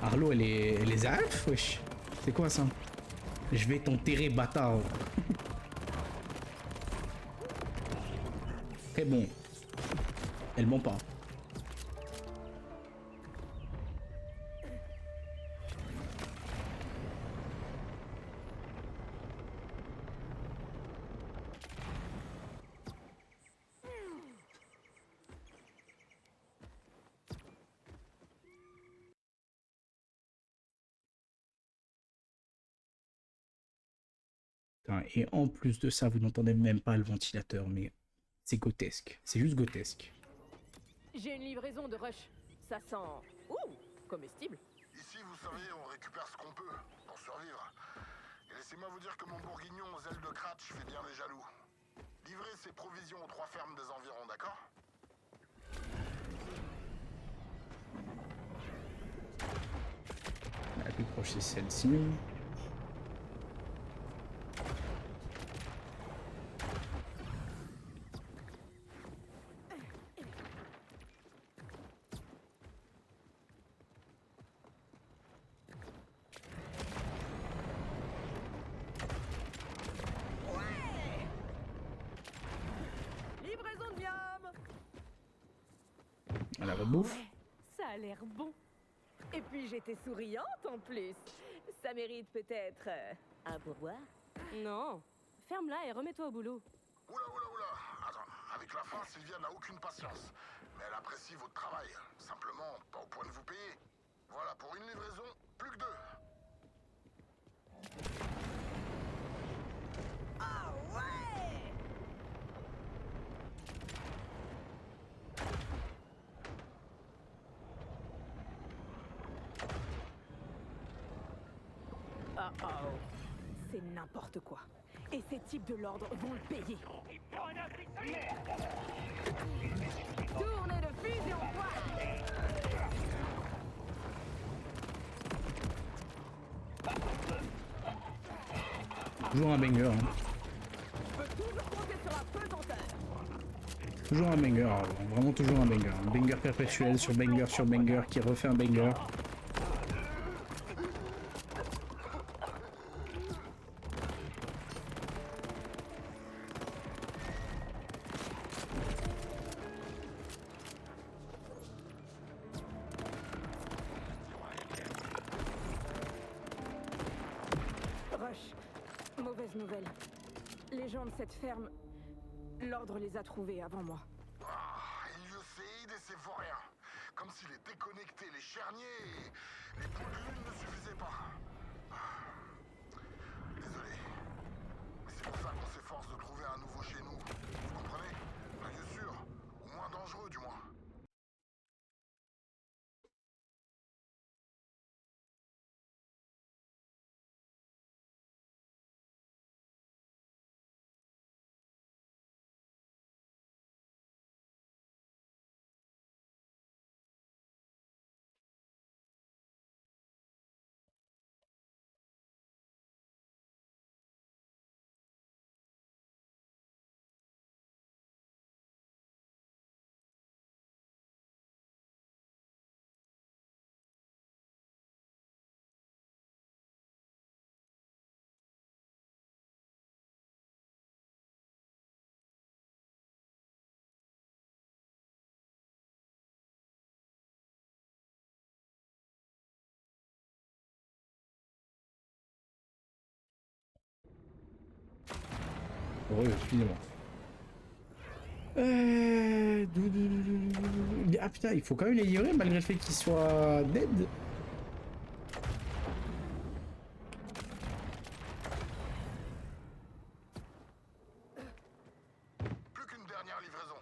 Arlo, elle est zaaf, wesh. C'est quoi ça? Je vais t'enterrer, bâtard. Très bon. Elle ment pas. Putain, et en plus de ça, vous n'entendez même pas le ventilateur, mais c'est grotesque. C'est juste grotesque. J'ai une livraison de rush. Ça sent... Ouh, comestible. Ici, vous savez, on récupère ce qu'on peut pour survivre. Et laissez-moi vous dire que mon bourguignon aux ailes de Kratch fait bien les jaloux. Livrez ces provisions aux 3 fermes des environs, d'accord? La plus proche, c'est celle-ci. Livraison de viande. À la rebouffe. Ouais, ça a l'air bon. Et puis j'étais souriante en plus. Ça mérite peut-être un pourboire? Non. Ferme-la et remets-toi au boulot. Oula, oula, oula. Attends, avec la fin, Sylvia n'a aucune patience. Mais elle apprécie votre travail. Simplement, pas au point de vous payer. Voilà, pour une livraison, plus que 2. Ah ouais! Oh. C'est n'importe quoi. Et ces types de l'ordre vont le payer. Tournée de fusil au poil. Toujours un banger. Hein. Peut toujours compter sur la pesanteur. Toujours un banger. Vraiment toujours un banger. Un banger perpétuel sur banger qui refait un banger. Mauvaise nouvelle. Les gens de cette ferme, l'ordre les a trouvés avant moi. Ah, Ilioséide et ses vauriens. Comme si les déconnectés, les charniers et les poules de lune ne suffisaient pas. Désolé. Mais c'est pour ça qu'on s'efforce de trouver un nouveau chez nous. Vous comprenez? Un lieu sûr, ou moins dangereux du moins. Heureux, excusez-moi. Ah putain, il faut quand même les livrer malgré le fait qu'ils soient dead. Plus qu'une dernière livraison.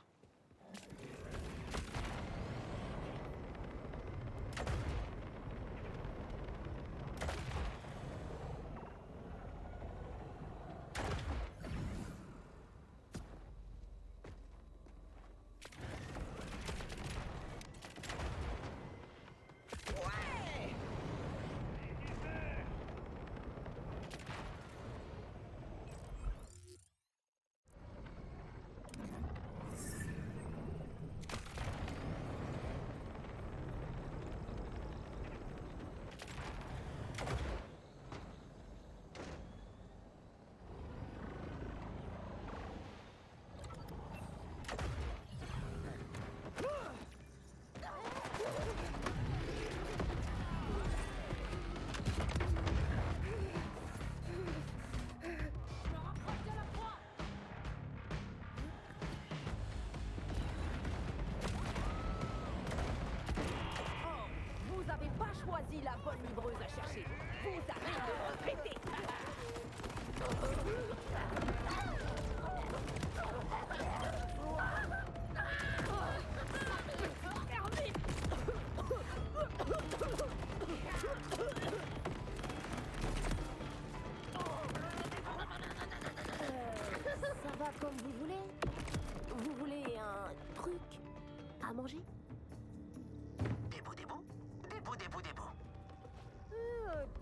Ouais! Voici la bonne livreuse à chercher. Vous allez le regretter. Ça va comme vous voulez. Vous voulez un truc à manger? Des bouts, des bouts? Des bouts, des bouts, des bouts.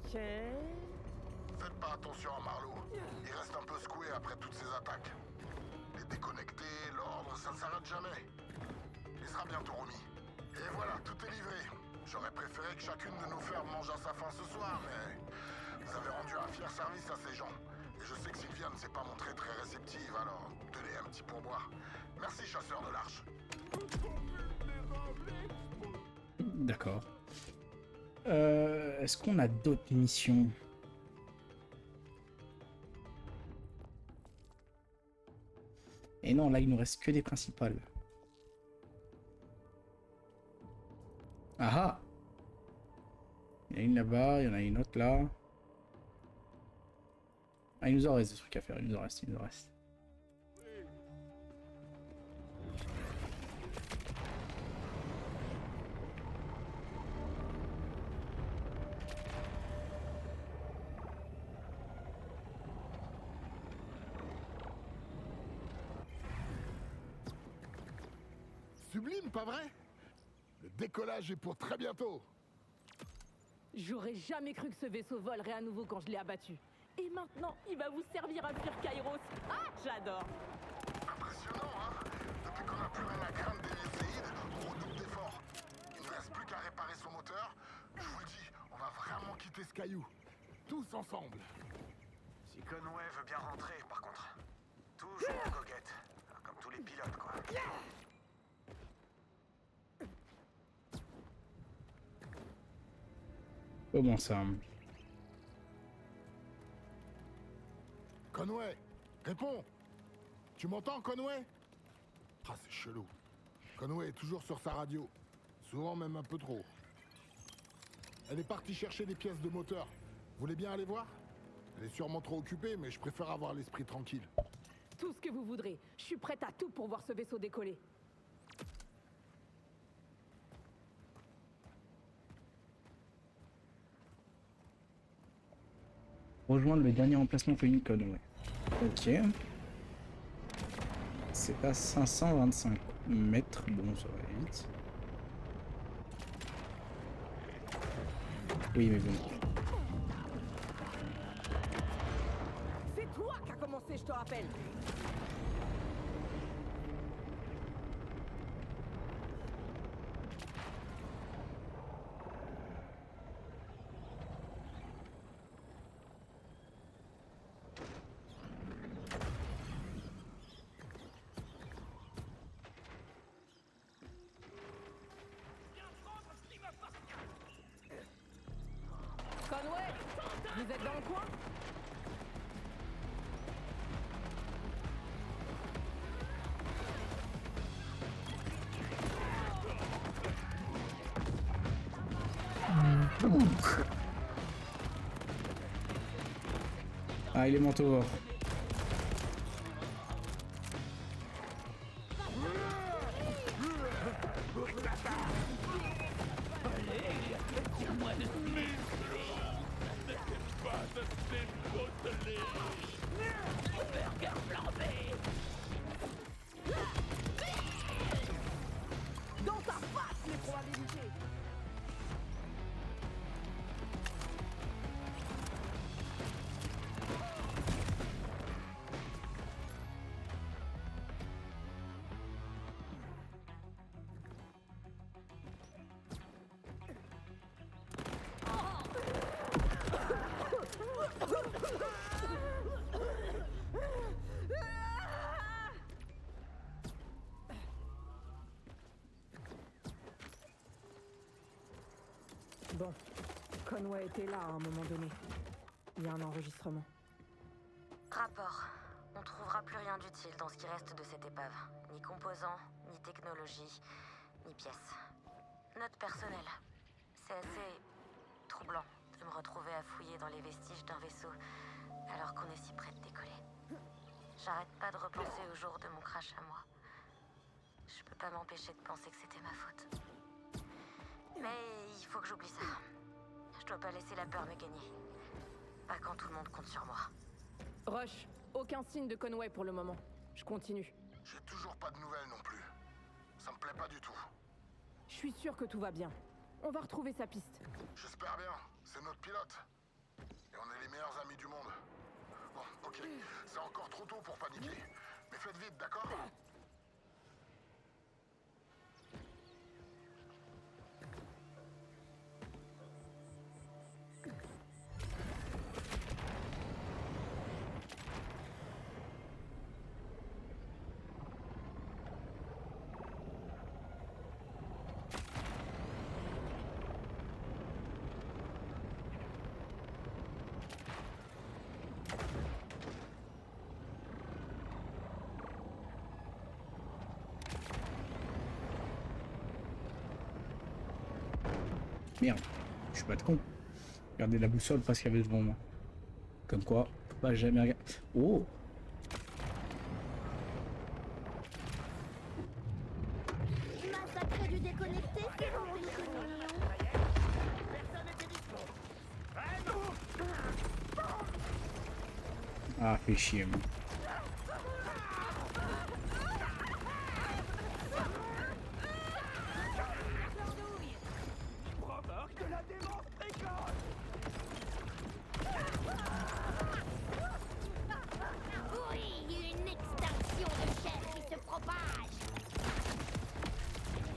Ok. Faites pas attention à Marlowe. Il reste un peu secoué après toutes ces attaques. Les déconnectés, l'ordre, ça ne s'arrête jamais. Il sera bientôt remis. Et voilà, tout est livré. J'aurais préféré que chacune de nos fermes mange à sa faim ce soir, mais vous avez rendu un fier service à ces gens. Et je sais que Sylvia ne s'est pas montrée très réceptive, alors tenez un petit pourboire. Merci, chasseur de l'arche. D'accord. Est-ce qu'on a d'autres missions? Et non, là, il nous reste que des principales. Ah ah! Il y en a une là-bas, il y en a une autre là. Ah, il nous en reste des trucs à faire, il nous en reste, il nous en reste. Sublime, pas vrai? Le décollage est pour très bientôt. J'aurais jamais cru que ce vaisseau volerait à nouveau quand je l'ai abattu. Et maintenant, il va vous servir à fuir Kairos. Ah, j'adore. Impressionnant, hein? Depuis qu'on n'a plus rien à craindre des Lycéides, on redouble d'efforts. Il ne reste plus qu'à réparer son moteur. Je vous le dis, on va vraiment quitter ce caillou. Tous ensemble. Si Conway veut bien rentrer, par contre. Toujours en goguette. Comme tous les pilotes, quoi. Comment ça? Conway, réponds. Tu m'entends, Conway? Ah, c'est chelou. Conway est toujours sur sa radio. Souvent même un peu trop. Elle est partie chercher des pièces de moteur. Vous voulez bien aller voir? Elle est sûrement trop occupée, mais je préfère avoir l'esprit tranquille. Tout ce que vous voudrez. Je suis prête à tout pour voir ce vaisseau décoller. Rejoindre le dernier emplacement connu Conway. Ok. C'est à 525 mètres. Bon, ça va aller vite. Oui, mais bon. C'est toi qui as commencé, je te rappelle. Conway, vous êtes dans le coin? Ah, il est manteau. Dans ta face, les probabilités. Bon, Conway était là à un moment donné. Il y a un enregistrement. Rapport. On trouvera plus rien d'utile dans ce qui reste de cette épave. Ni composants, ni technologie, ni pièces. Note personnelle. C'est assez troublant de me retrouver à fouiller dans les vestiges d'un vaisseau alors qu'on est si près de décoller. J'arrête pas de repenser au jour de mon crash à moi. Je peux pas m'empêcher de penser que c'était ma faute. Mais il faut que j'oublie ça. Je dois pas laisser la peur me gagner. Pas quand tout le monde compte sur moi. Rush, aucun signe de Conway pour le moment. Je continue. J'ai toujours pas de nouvelles non plus. Ça me plaît pas du tout. Je suis sûr que tout va bien. On va retrouver sa piste. J'espère bien. C'est notre pilote. Et on est les meilleurs amis du monde. Bon, ok. C'est encore trop tôt pour paniquer. Mais faites vite, d'accord? Merde, je suis pas de con. Regardez la boussole parce qu'il y avait devant moi. Comme quoi, faut pas jamais regarder. Oh! Massacre du déconnecté, c'est mon mignon. Ah, fait chier, moi. Provoque de la démence précoce. Oui, une extinction de chair qui se propage.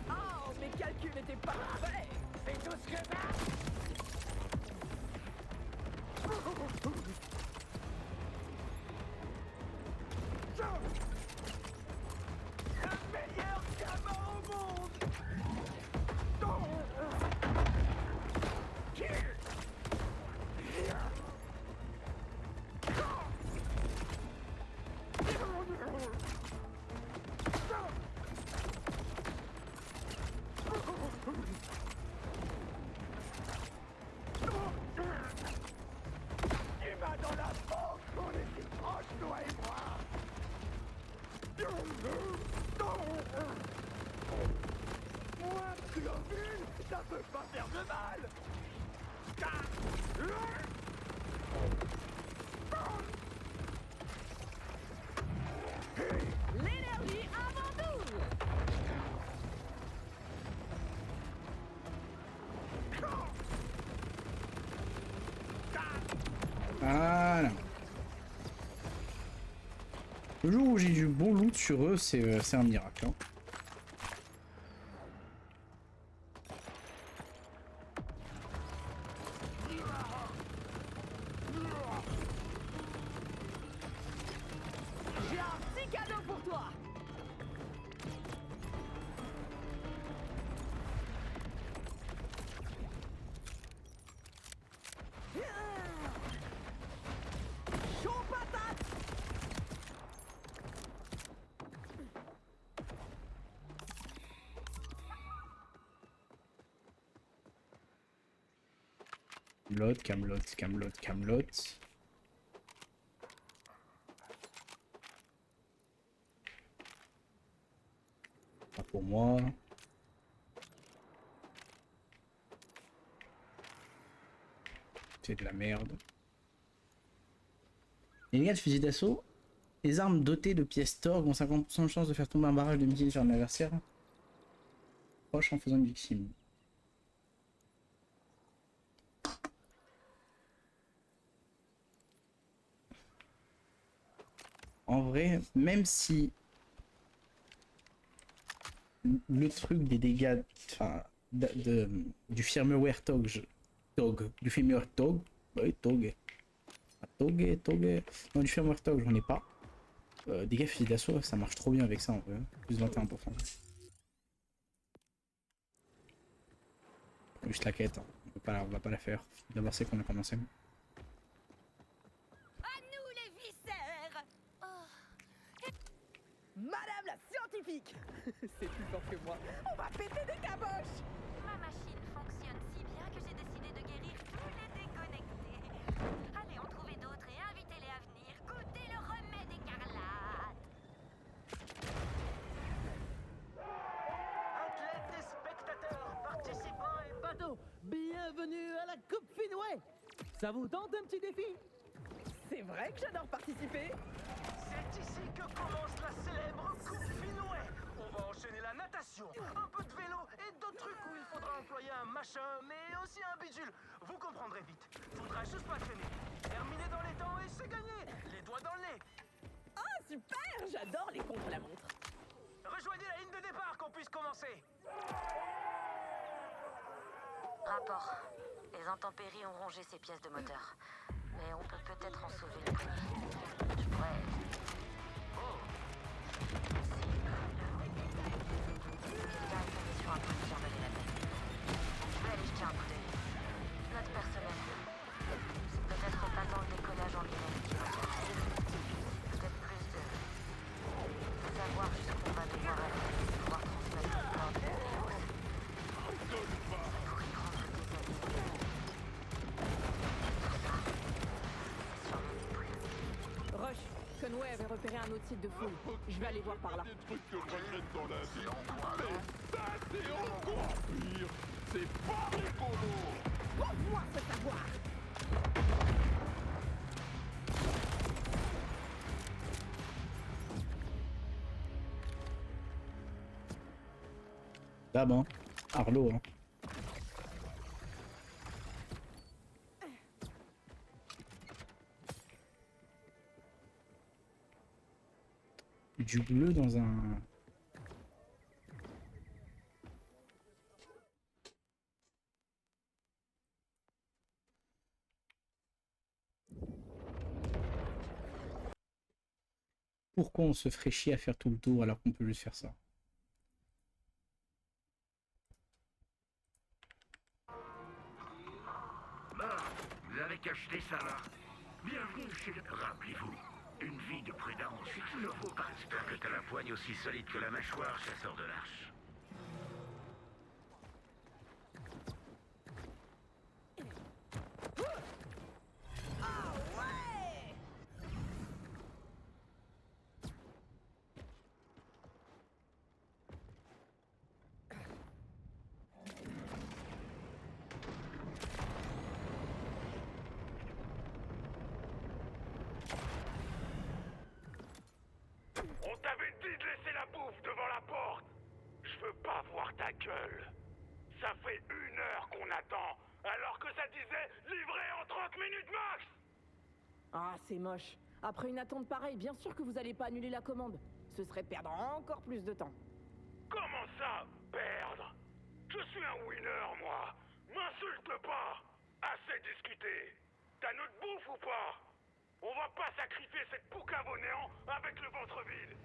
Oh, mes calculs étaient parfaits. C'est tout ce que ça. Le meilleur gamin au monde. Tu m'as dans la peau. On est si proches, toi et moi. Moi, globule, ça peut pas faire de mal. L'énergie avant tout. Voilà. Le jour où j'ai du bon loot sur eux, c'est un miracle. Hein. J'ai un petit cadeau pour toi. Chaud patate. Camelot. Pas pour moi. C'est de la merde. Les dégâts de fusil d'assaut. Les armes dotées de pièces Torgue ont 50% de chance de faire tomber un barrage de missiles sur un adversaire proche en faisant une victime. En vrai, même si le truc des dégâts, enfin, du firmware du firmware TOG, oui, TOG, non, du firmware TOG, j'en ai pas. Dégâts fusil d'assaut, ça marche trop bien avec ça en vrai, plus 21%. Juste la quête, hein. On va pas la faire. D'abord c'est qu'on a commencé. À nous les viscères. Madame la scientifique. C'est plus fort que moi. On va péter des caboches. Ma machine fonctionne si bien que j'ai décidé de guérir tous Bienvenue à la Coupe Finway. Ça vous tente un petit défi? C'est vrai que j'adore participer. C'est ici que commence la célèbre Coupe Finway. On va enchaîner la natation, un peu de vélo et d'autres trucs où il faudra employer un machin, mais aussi un bidule. Vous comprendrez vite. Faudra juste pas traîner. Terminer dans les temps et c'est gagné. Les doigts dans le nez. Ah, super. J'adore les contre-la-montre. Rejoignez la ligne de départ qu'on puisse commencer. Rapport. Les intempéries ont rongé ces pièces de moteur. Mais on peut peut-être en sauver le premier. Je pourrais... Oh. Il y a une munition à prendre qui en valait la peine. Je vais aller jeter un coup d'œil. Note personnelle. C'est peut-être pas tant le décollage en lui-même qui m'intéresse. Peut-être plus de... savoir jusqu'où on va devoir aller pour pouvoir transmettre le corps de la virus. Pour y prendre des années. Rush, Conway avait repéré un autre site de foule. Je vais aller voir par là. Des trucs que je regrette dans la vie. Mais ça, c'est encore pire. C'est pas rigolo. Pour moi, ce savoir. Dab, hein. Arlo, hein. Du bleu dans un... Pourquoi on se ferait chier à faire tout le tour alors qu'on peut juste faire ça? Bon, vous avez cacheté ça là. Bienvenue chez le... Rappelez-vous, une vie de prudence, il toujours faut pas. J'espère que t'as la poigne aussi solide que la mâchoire, chasseur de l'arche. On t'avait dit de laisser la bouffe devant la porte. Je veux pas voir ta gueule. Ça fait 1 heure qu'on attend, alors que ça disait livré en 30 minutes max. Ah, c'est moche. Après une attente pareille, bien sûr que vous allez pas annuler la commande. Ce serait perdre encore plus de temps. Comment ça, perdre? Je suis un winner, moi. M'insulte pas. Assez discuté. T'as notre bouffe ou pas? On va pas sacrifier cette poucave au néant avec le ventre vide.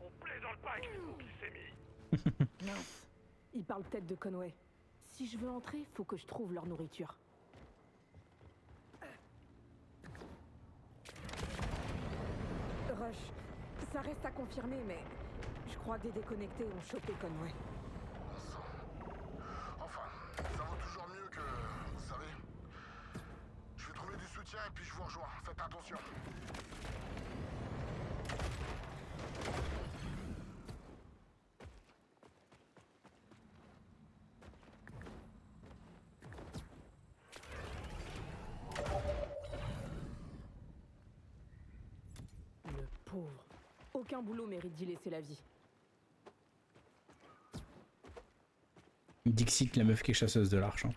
On plaisante pas avec l'hypoglycémie. Mince. Ils parlent peut-être de Conway. Si je veux entrer, faut que je trouve leur nourriture. Rush, ça reste à confirmer, mais je crois que des déconnectés ont chopé Conway. Enfin, ça vaut toujours mieux que... Vous savez... Je vais trouver du soutien et puis je vous rejoins. Faites attention. Le pauvre. Aucun boulot mérite d'y laisser la vie. Dixit, la meuf qui est chasseuse de l'arche. Hein.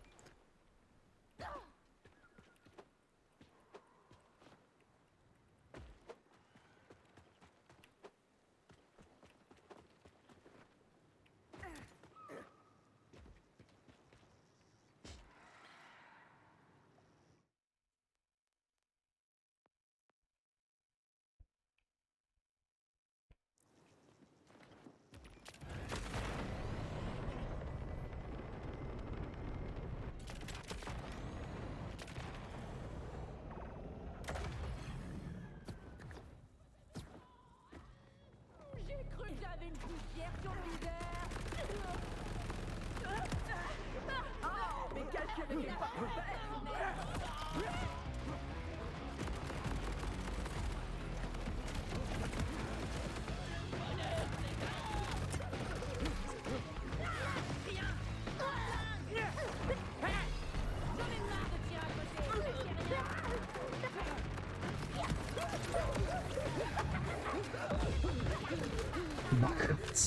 J'ai cru que j'avais une poussière sur le viseur. Oh, mes calculs n'étaient pas faits.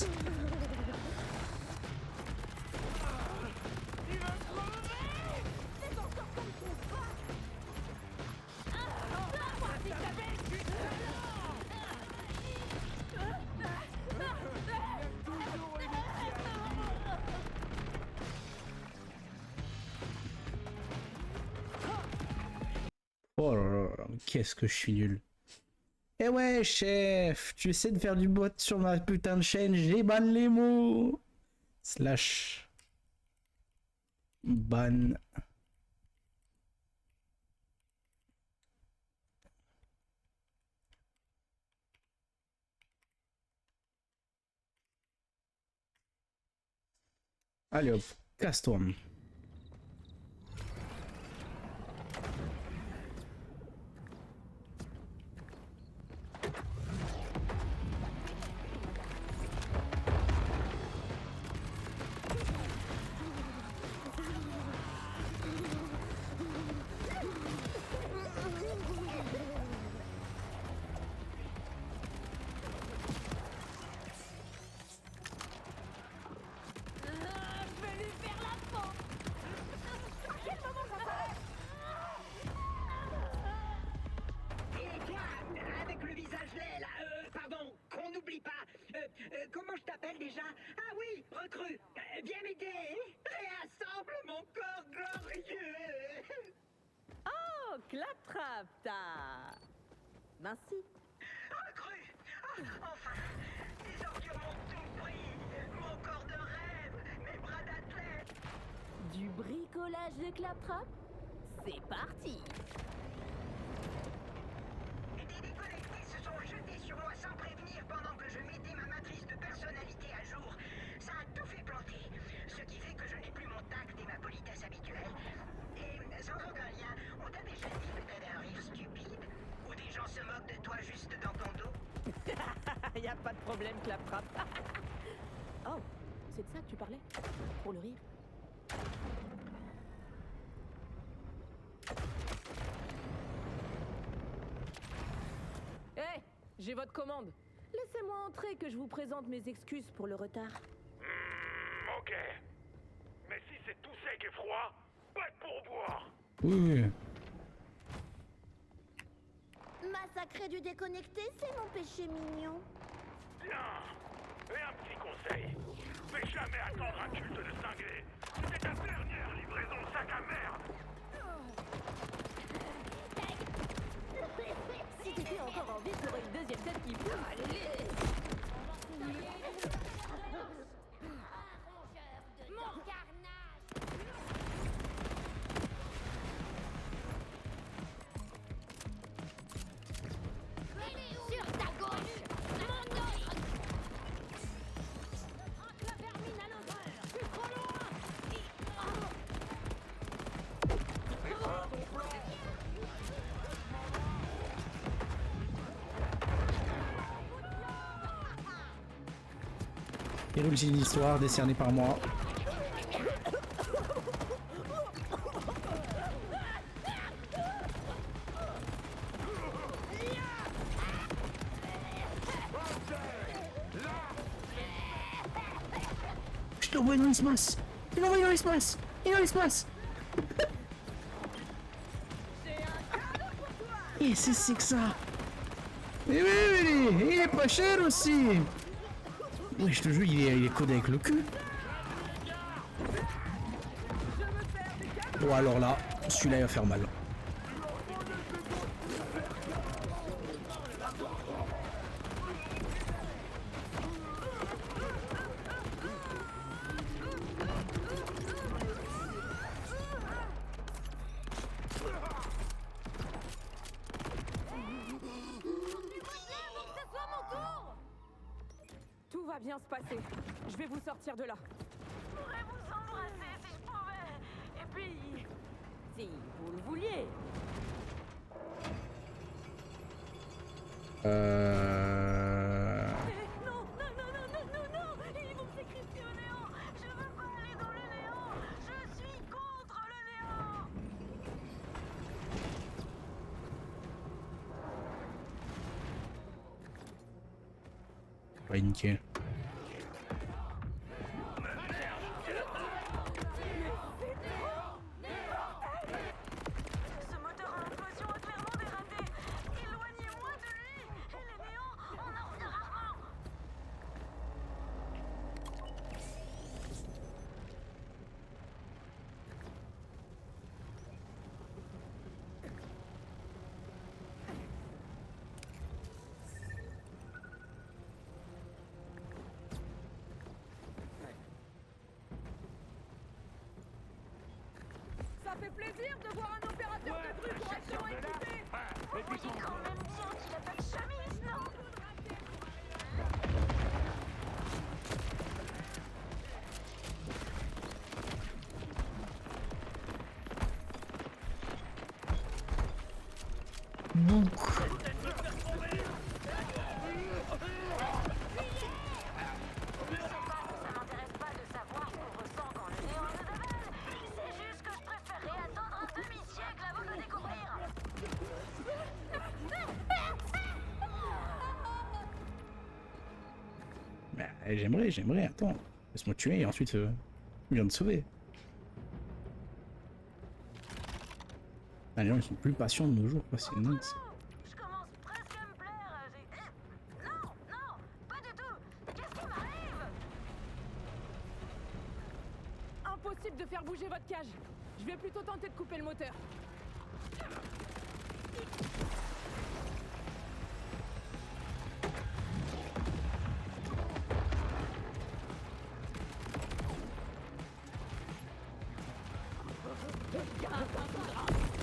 Yes. Oh là là, là, qu'est-ce que je suis nul. Eh ouais, chef, tu essaies de faire du bot sur ma putain de chaîne, j'ai ban les mots. Slash. Ban. Allez hop, casse-toi. Comment je t'appelle déjà? Ah oui, recrue. Viens m'aider. Réassemble mon corps glorieux. Oh, Claptrap, t'as... Minci. Recrue. Ah, enfin, les ordures m'ont tout pris. Mon corps de rêve, mes bras d'athlète. Du bricolage de Claptrap? C'est parti. Des déconnectés se sont jetés sur moi sans prévenir pendant que je mettais ma matrice de personnalité à jour. Ça a tout fait planter. Ce qui fait que je n'ai plus mon tact et ma politesse habituelle. Et sans aucun lien, on t'a déjà dit que t'avais un rire stupide? Ou des gens se moquent de toi juste dans ton dos? Y a pas de problème, Claptrap. Oh, c'est de ça que tu parlais? Pour le rire? Hé, j'ai votre commande. Laissez-moi entrer que je vous présente mes excuses pour le retard. Ok. Mais si c'est tout sec et froid, pas de pourboire. Oui. Massacrer du déconnecté, c'est mon péché mignon. Bien. Et un petit conseil. Fais jamais attendre un culte de cinglé. C'était ta dernière livraison de sac à merde. Si t'étais encore en vie, t'aurais une deuxième tête qui pousse. Mon carnage. Sur ta gauche, mon autre. La vermine à l'horreur. Je suis trop loin. L'origine de l'histoire décernée par moi. Je l'envoie dans l'espace. Il l'envoie dans l'espace. Il est dans l'espace. Et c'est que ça. Et oui, il est pas cher aussi. Oui, je te jure, il est codé avec le cul. Bon, alors là, celui-là, il va faire mal. Tout va bien se passer. Je vais vous sortir de là. Je pourrais vous embrasser si je pouvais. Et puis... Si vous le vouliez. Non, ils vont me sacrifier au néant. Je veux pas aller dans le néant. Je suis contre le néant. Ouais, nickel. fait plaisir de voir un opérateur de grue correctement équipé. Vous voyez quand même bien qu'il a pas de chemise, non? Bah, j'aimerais, attends. Laisse-moi tuer et ensuite, viens de sauver. Ah, les gens, ils sont plus patients de nos jours, quoi, c'est nice. Je commence presque à me plaire. Non, non, pas du tout. Qu'est-ce qui m'arrive? Impossible de faire bouger votre cage. Je vais plutôt tenter de couper le moteur.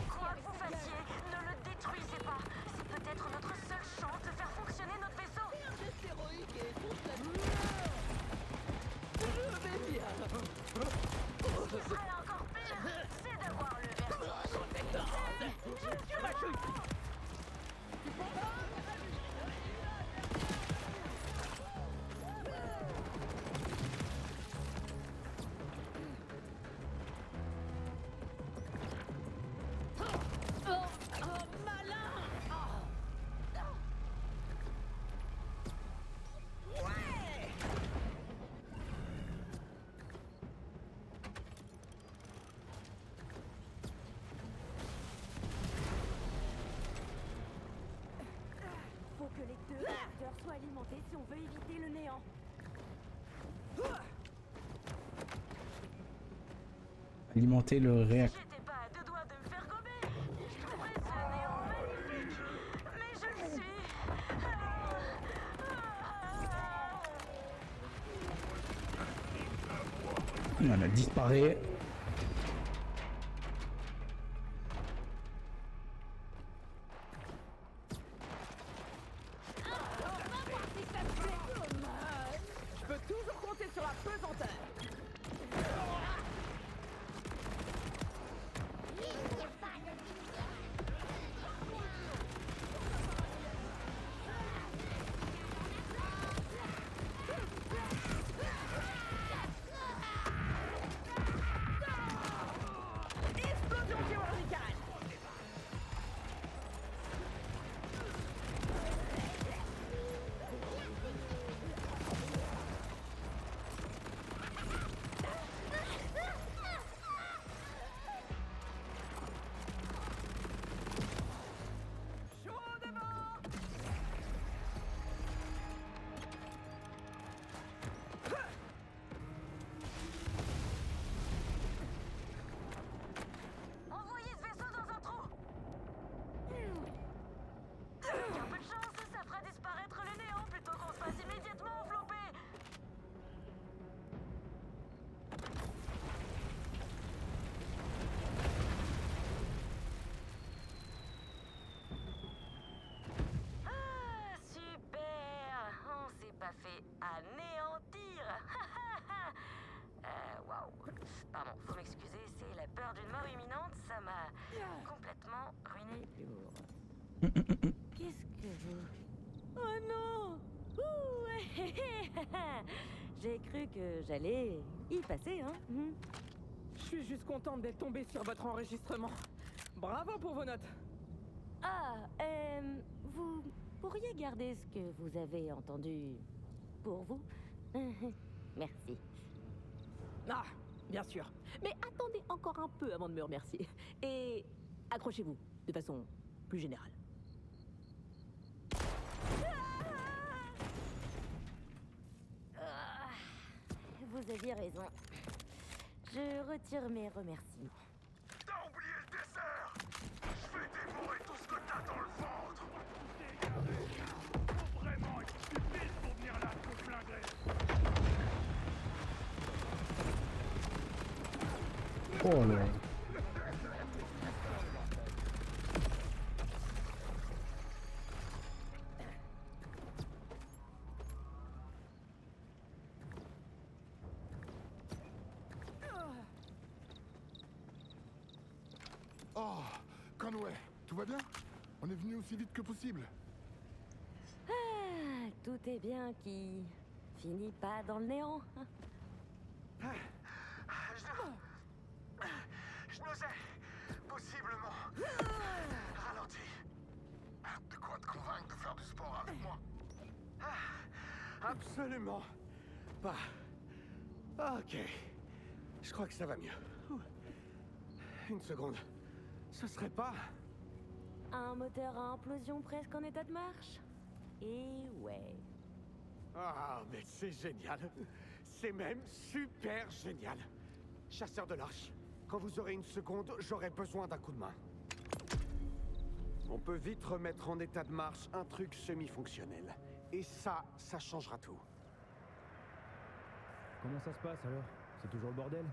Quoi que vous fassiez, ne le détruisez pas. C'est peut-être notre seule chance de faire fonctionner notre vaisseau. Ce qui serait encore pire, c'est d'avoir le vertige. Faut que les deux réacteurs soient alimentés si on veut éviter le néant. Alimenter le réacteur. J'étais pas à deux doigts de me faire gober. Je trouverais ce néant magnifique. Mais je le suis. On a disparu. Je peux toujours compter sur la pesanteur. Explosion chirurgicale. Chaud devant. Envoyez ce vaisseau dans un trou. Avec un peu de chance, ça fera disparaître le néant plutôt qu'on se fasse immédiatement envelopper. Ah, super! On s'est pas fait anéantir! Waouh! Pardon, faut m'excuser, c'est la peur d'une mort imminente, ça m'a complètement ruiné l'humour. Qu'est-ce que vous... Oh non! Ouh, j'ai cru que j'allais y passer, hein? Je suis juste contente d'être tombée sur votre enregistrement. Bravo pour vos notes. Ah, vous pourriez garder ce que vous avez entendu pour vous? Merci. Ah, bien sûr. Mais attendez encore un peu avant de me remercier. Et accrochez-vous de façon plus générale. Vous aviez raison. Je retire mes remerciements. T'as oublié le dessert! Je vais dévorer tout ce que t'as dans le ventre! Faut vraiment être stupide pour venir là tout flinguer! Oh là. Oh, Conway, tout va bien? On est venu aussi vite que possible. Ah, tout est bien qui finit pas dans le néant. Je n'osais possiblement ralenti. De quoi te convaincre de faire du sport avec moi? Absolument pas. Ok. Je crois que ça va mieux. Ouh. Une seconde. Ce serait pas... Un moteur à implosion presque en état de marche? Et ouais. Ah, mais c'est génial. C'est même super génial. Chasseur de l'arche, quand vous aurez une seconde, j'aurai besoin d'un coup de main. On peut vite remettre en état de marche un truc semi-fonctionnel. Et ça changera tout. Comment ça se passe alors? C'est toujours le bordel?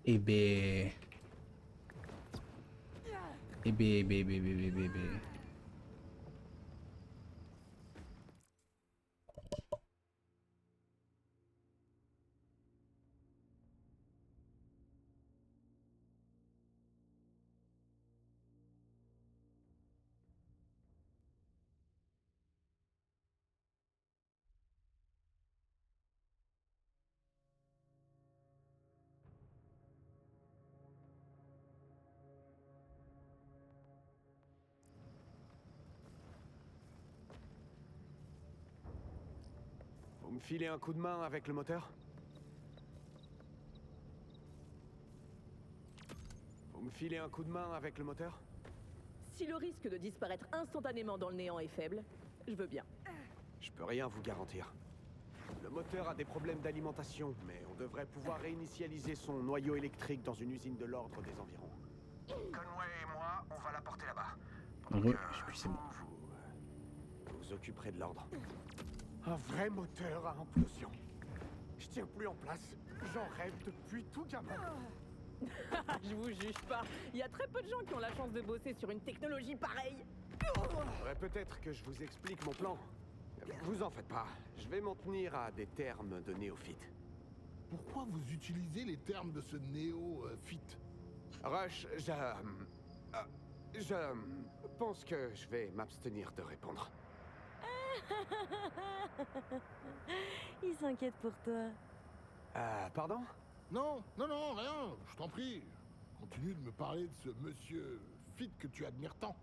Eh ben... Eh ben... Vous me filez un coup de main avec le moteur? Vous me filez un coup de main avec le moteur? Si le risque de disparaître instantanément dans le néant est faible, je veux bien. Je peux rien vous garantir. Le moteur a des problèmes d'alimentation, mais on devrait pouvoir réinitialiser son noyau électrique dans une usine de l'ordre des environs. Conway et moi, on va la porter là-bas. Ouais, c'est bon. Vous occuperez de l'ordre. Un vrai moteur à implosion. Je tiens plus en place. J'en rêve depuis tout gamin. Je vous juge pas. Il y a très peu de gens qui ont la chance de bosser sur une technologie pareille. Faudrait peut-être que je vous explique mon plan. Vous en faites pas. Je vais m'en tenir à des termes de néophyte. Pourquoi vous utilisez les termes de ce néophyte? Rush, je pense que je vais m'abstenir de répondre. Il s'inquiète pour toi. Pardon? Non, rien, je t'en prie. Continue de me parler de ce monsieur Fit que tu admires tant.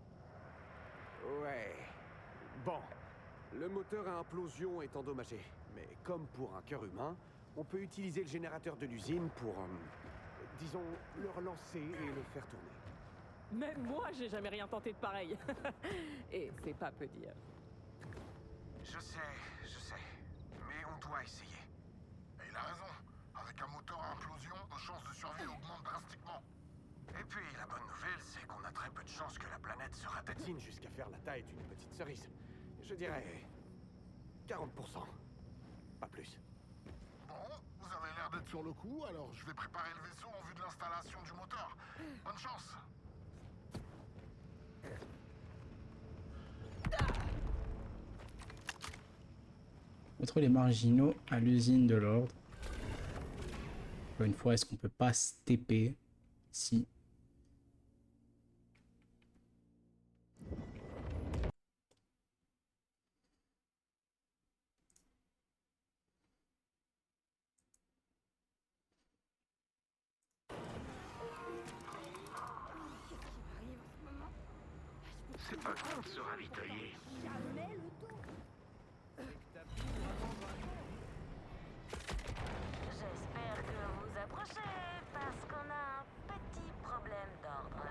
Ouais. Bon. Le moteur à implosion est endommagé. Mais comme pour un cœur humain, on peut utiliser le générateur de l'usine pour, disons, le relancer et le faire tourner. Même moi, j'ai jamais rien tenté de pareil. Et c'est pas peu dire. Je sais. Mais on doit essayer. Et il a raison. Avec un moteur à implosion, nos chances de survie augmentent drastiquement. Et puis, la bonne nouvelle, c'est qu'on a très peu de chances que la planète se ratatine. Tatine jusqu'à faire la taille d'une petite cerise. Je dirais 40%. Pas plus. Bon, vous avez l'air d'être sur le coup, alors je vais préparer le vaisseau en vue de l'installation du moteur. Bonne chance. Entre les marginaux à l'usine de l'ordre. Encore une fois, est-ce qu'on peut pas se TP? Si. C'est pas con de se ravitailler. J'espère que vous approchez, parce qu'on a un petit problème d'ordre.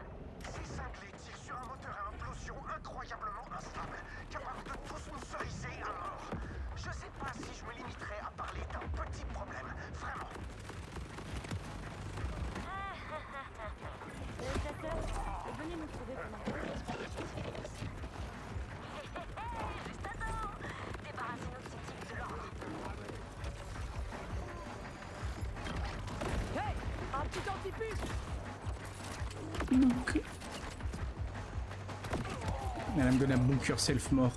Ces cinglés tirent sur un moteur à implosion incroyablement instable, capable de tous nous ceriser à mort. Je sais pas si je me limiterai à parler d'un petit problème, vraiment. Chasseur, venez me trouver pendant que je juste à temps. Débarrassez-nous de ces types de l'ordre. Hey, un petit antipuce. Donc... Elle va me donner un bunker self-mort.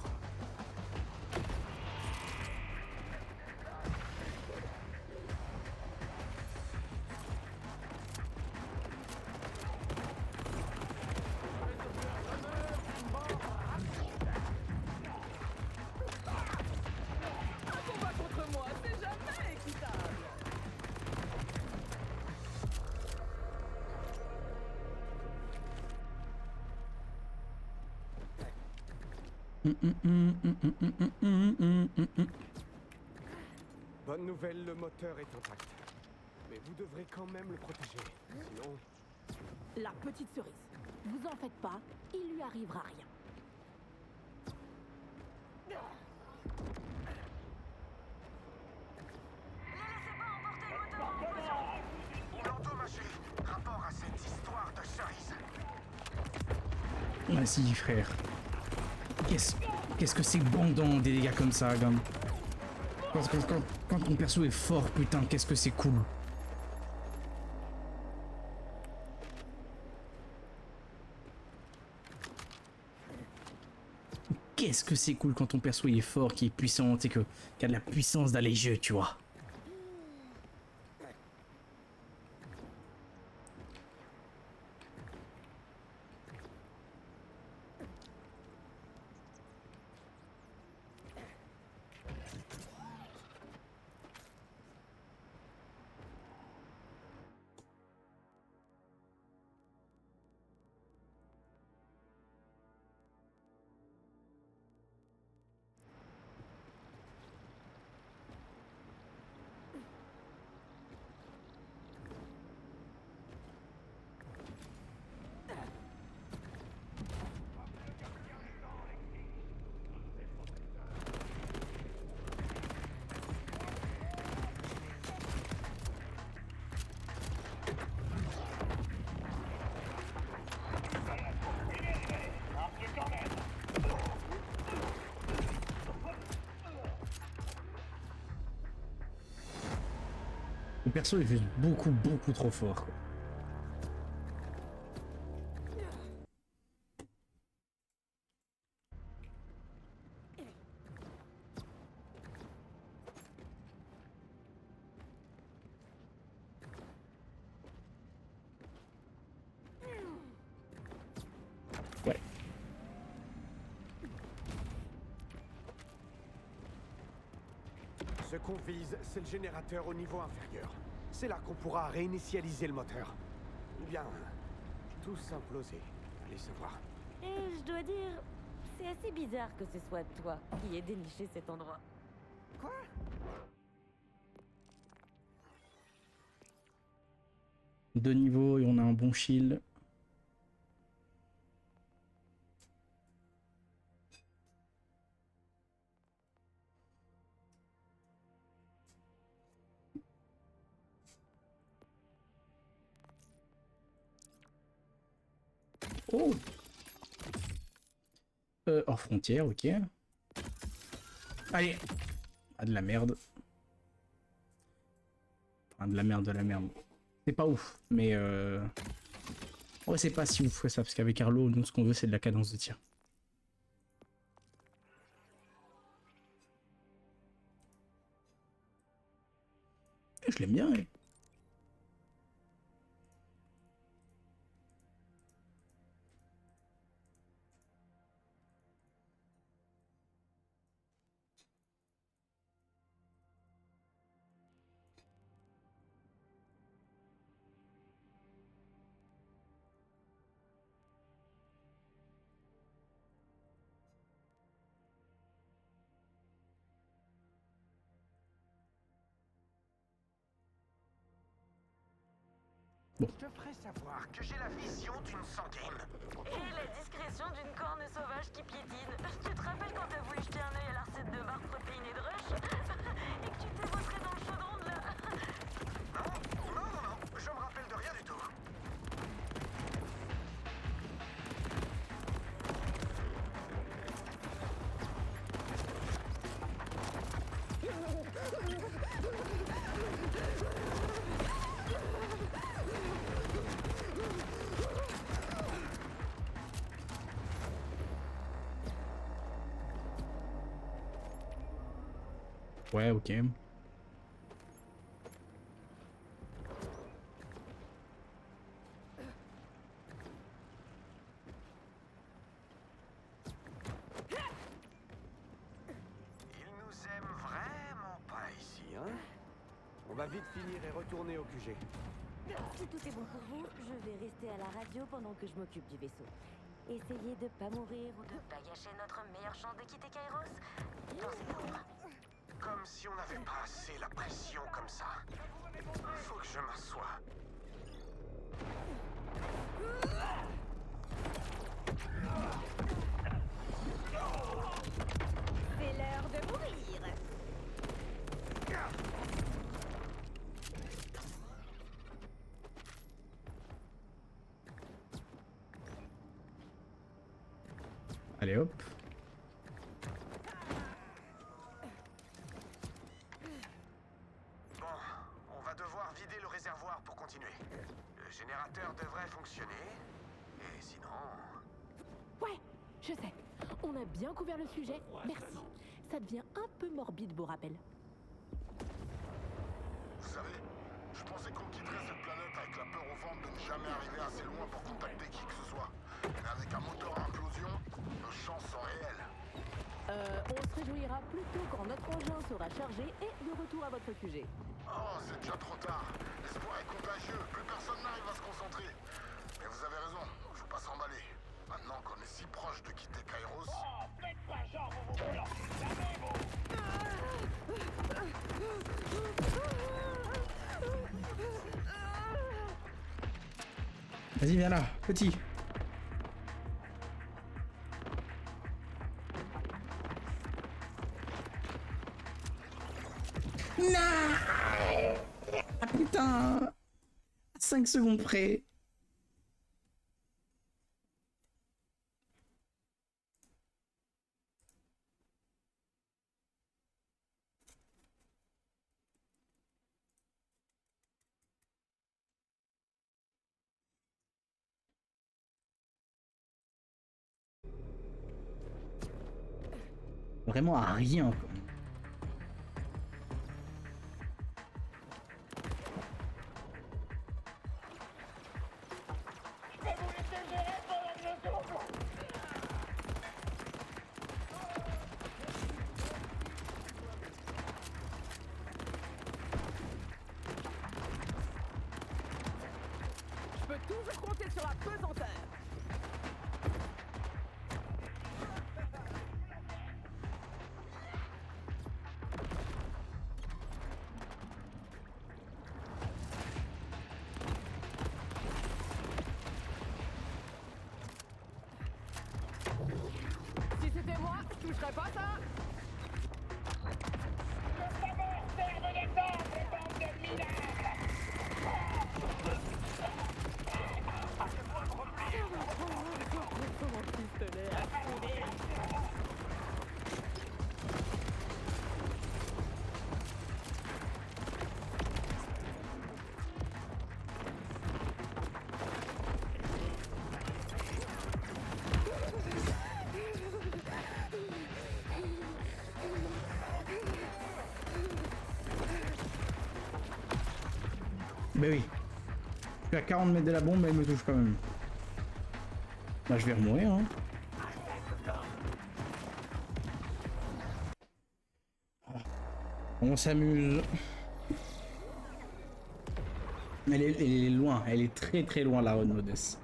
Un combat contre moi, c'est jamais équitable. Bonne nouvelle, le moteur est intact. Mais vous devrez quand même le protéger. Sinon... La petite cerise. Vous en faites pas, il lui arrivera rien. On l'a endommagé. Rapport à cette histoire de cerise. Vas-y, frère. Qu'est-ce que c'est bandant des dégâts comme ça, gamme. Quand ton perso est fort, putain, qu'est-ce que c'est cool. Qu'est-ce que c'est cool quand ton perso il est fort, qui est puissant, tu sais, qu'il a de la puissance dans les jeux, tu vois. Le perso est juste beaucoup trop fort, quoi. Ouais. Ce qu'on vise, c'est le générateur au niveau inférieur. C'est là qu'on pourra réinitialiser le moteur. Ou bien, tout s'imploser. Allez savoir. Et je dois dire, c'est assez bizarre que ce soit toi qui ait déniché cet endroit. Quoi? Deux niveaux et on a un bon shield. Oh! Hors frontière, ok. Allez! Ah, de la merde. Enfin, de la merde. C'est pas ouf, mais ouais, c'est pas si ouf que ça, parce qu'avec Arlo, nous, ce qu'on veut, c'est de la cadence de tir. Je l'aime bien, ouais. Je te ferai savoir que j'ai la vision d'une sanguine. Et la discrétion d'une corne sauvage qui piétine. Tu te rappelles quand t'as voulu jeter un œil à la recette de barres protéinée de rush et que tu t'es vautré dans le chaudron de la... Non, je me rappelle de rien du tout. Ouais, ok. Ils nous aiment vraiment pas ici, hein? On va vite finir et retourner au QG. Si tout est bon pour vous, je vais rester à la radio pendant que je m'occupe du vaisseau. Essayez de pas mourir ou de Pas gâcher notre meilleure chance de quitter Kairos dans ces combats. Comme si on n'avait pas assez la pression comme ça. Faut que je m'assoie. C'est l'heure de mourir. Allez hop. Bon, on va devoir vider le réservoir pour continuer. Le générateur devrait fonctionner. Et sinon... Ouais, je sais. On a bien couvert le sujet. Merci. Ça devient un peu morbide, vos rappels. Vous savez, je pensais qu'on quitterait cette planète avec la peur au ventre de ne jamais arriver assez loin pour contacter qui que ce soit. Mais avec un moteur à implosion, nos chances sont réelles. On se réjouira plutôt quand notre engin sera chargé et de retour à votre QG. Oh, c'est déjà trop tard. L'espoir est contagieux. Plus personne n'arrive à se concentrer. Mais vous avez raison, faut pas s'emballer. Maintenant qu'on est si proche de quitter Kairos... Oh, faites pas genre vous vous relancez jamais, vous. Vas-y, viens là, petit. Non! Ah, putain! 5 secondes près. Vraiment à rien, quoi. Je peux toujours compter sur la pesanteur. Si c'était moi, je toucherais pas ça. Bah oui. Je suis à 40 mètres de la bombe, mais elle me touche quand même. Bah je vais remourir, hein. On s'amuse. Elle est loin, elle est très très loin la Road Modeste.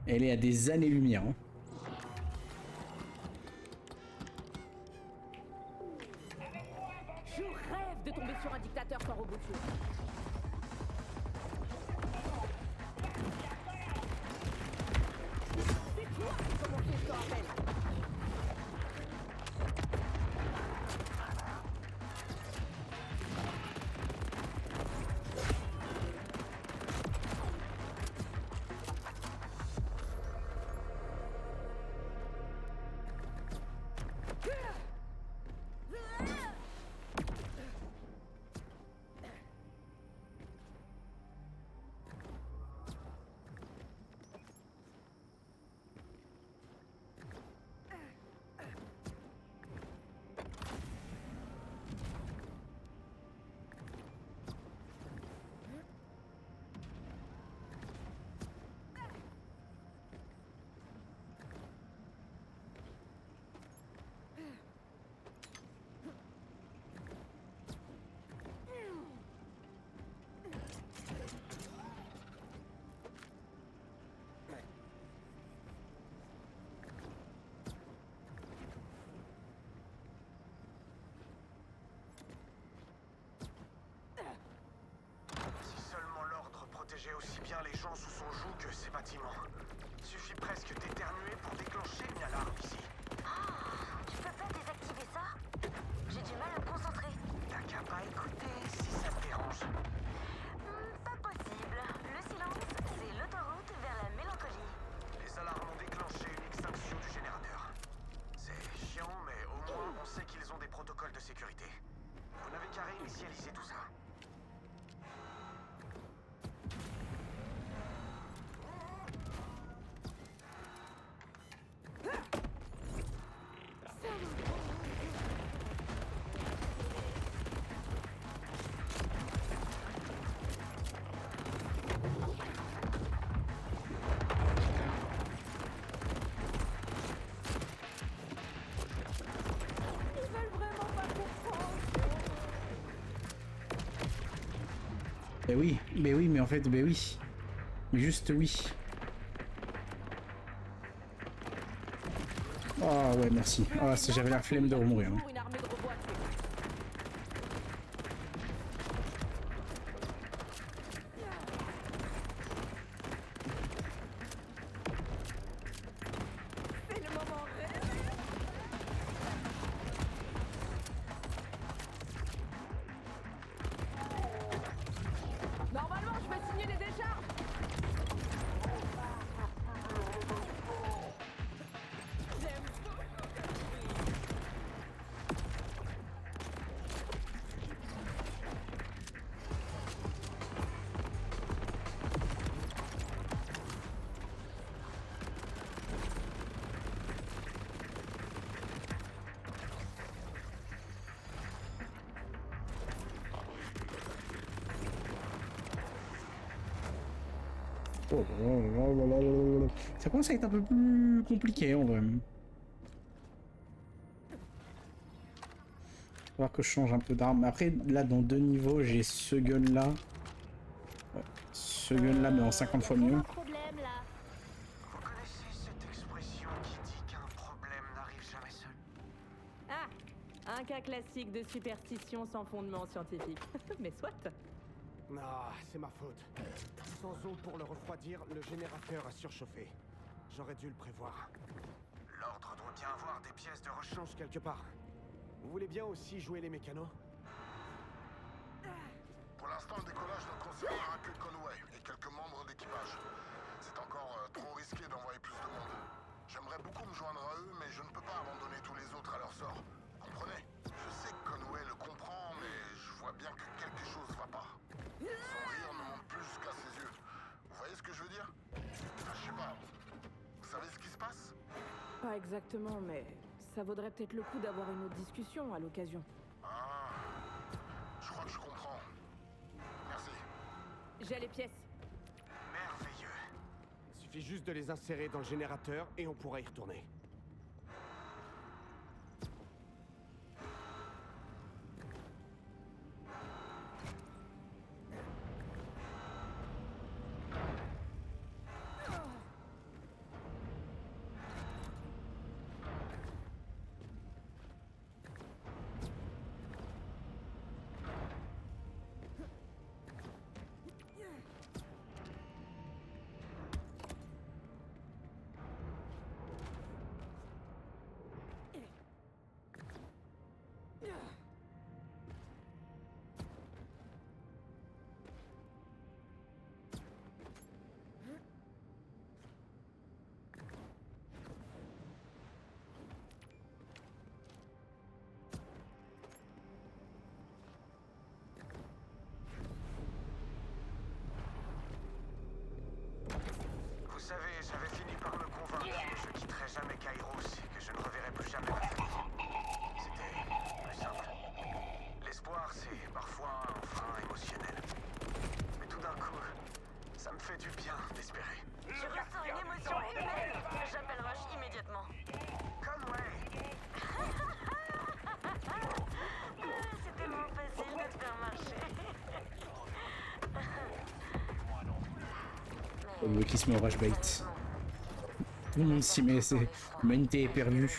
Elle est à des années-lumière. Hein. Je rêve de tomber sur un dictateur sans robot tueur. te rappelle. Si seulement l'ordre protégeait aussi bien les gens sous son joug que ces bâtiments. Suffit presque d'éternuer pour déclencher une alarme ici. Tu peux pas désactiver ça? J'ai du mal à me concentrer. T'as qu'à pas écouter si ça te dérange. Pas possible. Le silence, c'est l'autoroute vers la mélancolie. Les alarmes ont déclenché une extinction du générateur. C'est chiant, mais au moins on sait qu'ils ont des protocoles de sécurité. Vous n'avez qu'à réinitialiser tout ça. Ils veulent vraiment pas comprendre. Mais oui, mais en fait, mais oui. Mais juste oui. Ah ouais, merci. Ah, j'avais la flemme de remourir. Hein. Pour une armée de robots à tuer. C'est le moment rêvé. Normalement, je vais signer les décharges. J'aime beaucoup comme bruit. Oh là là. Ça commence à être un peu plus compliqué en vrai. Il va falloir que je change un peu d'arme. Après, là, dans 2 niveaux, j'ai ce gun là. Ouais, ce gun là, mais en 50 fois mieux. Problème là. Vous connaissez cette expression qui dit qu'un problème n'arrive jamais seul? Ah, un cas classique de superstition sans fondement scientifique. Mais soit. Ah, c'est ma faute. Sans eau pour le refroidir, le générateur a surchauffé. J'aurais dû le prévoir. L'ordre doit bien avoir des pièces de rechange quelque part. Vous voulez bien aussi jouer les mécanos? Pour l'instant, le décollage ne concernera que Conway et quelques membres d'équipage. C'est encore trop risqué d'envoyer plus de monde. J'aimerais beaucoup me joindre à eux, mais je ne peux pas abandonner tous les autres à leur sort. Comprenez? Je sais que Conway le comprend, mais je vois bien que quelque chose va pas. Son rire ne monte plus jusqu'à ses yeux. Vous voyez ce que je veux dire? Enfin, je sais pas. Vous savez ce qui se passe? Pas exactement, mais ça vaudrait peut-être le coup d'avoir une autre discussion à l'occasion. Ah, je crois que je comprends. Merci. J'ai les pièces. Merveilleux. Il suffit juste de les insérer dans le générateur et on pourra y retourner. savez, j'avais fini par me convaincre que je quitterais jamais Kairos et que je ne reverrais plus jamais ma famille. C'était plus simple. L'espoir, c'est parfois un frein émotionnel. Mais tout d'un coup, ça me fait du bien d'espérer. Je ressens une émotion humaine. J'appelle Rush immédiatement. Conway! C'est tellement facile de te faire marcher. Le qui se met au rush bait. Tout le monde s'y met, c'est... L'humanité est perdue.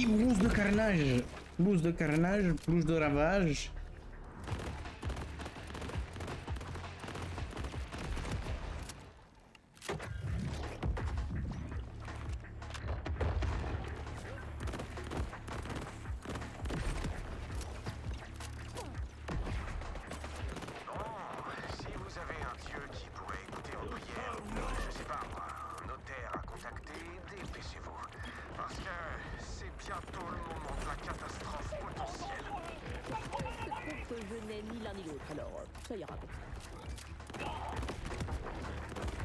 Brousse de carnage. Brousse de carnage, brousse de ravage. Si vous avez un dieu qui pourrait écouter vos prières, je sais pas moi, un notaire à contacter, dépêchez-vous. Parce que c'est bientôt le moment de la catastrophe potentielle. Se trouve que je n'ai ni l'un ni l'autre, alors ça ira comme ça.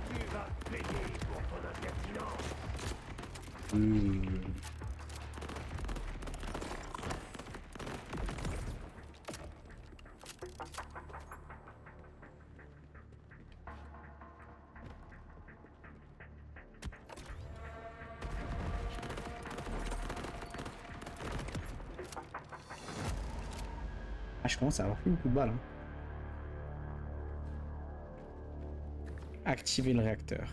Tu vas payer pour ton impertinence. Ah, je commence à avoir plus beaucoup de balles. Hein. Activer le réacteur.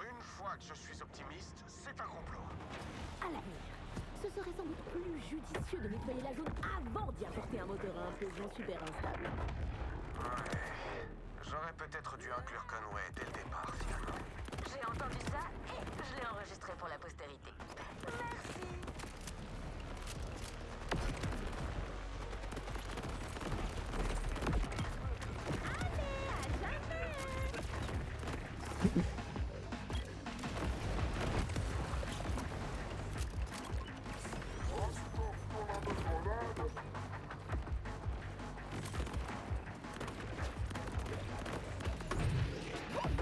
Une fois que je suis optimiste, c'est un complot. À l'avenir, ce serait sans doute plus judicieux de nettoyer la zone avant d'y apporter un moteur à implosion super instable. Ouais. J'aurais peut-être dû inclure Conway dès le départ, finalement. J'ai entendu ça et je l'ai enregistré pour la postérité. Merci.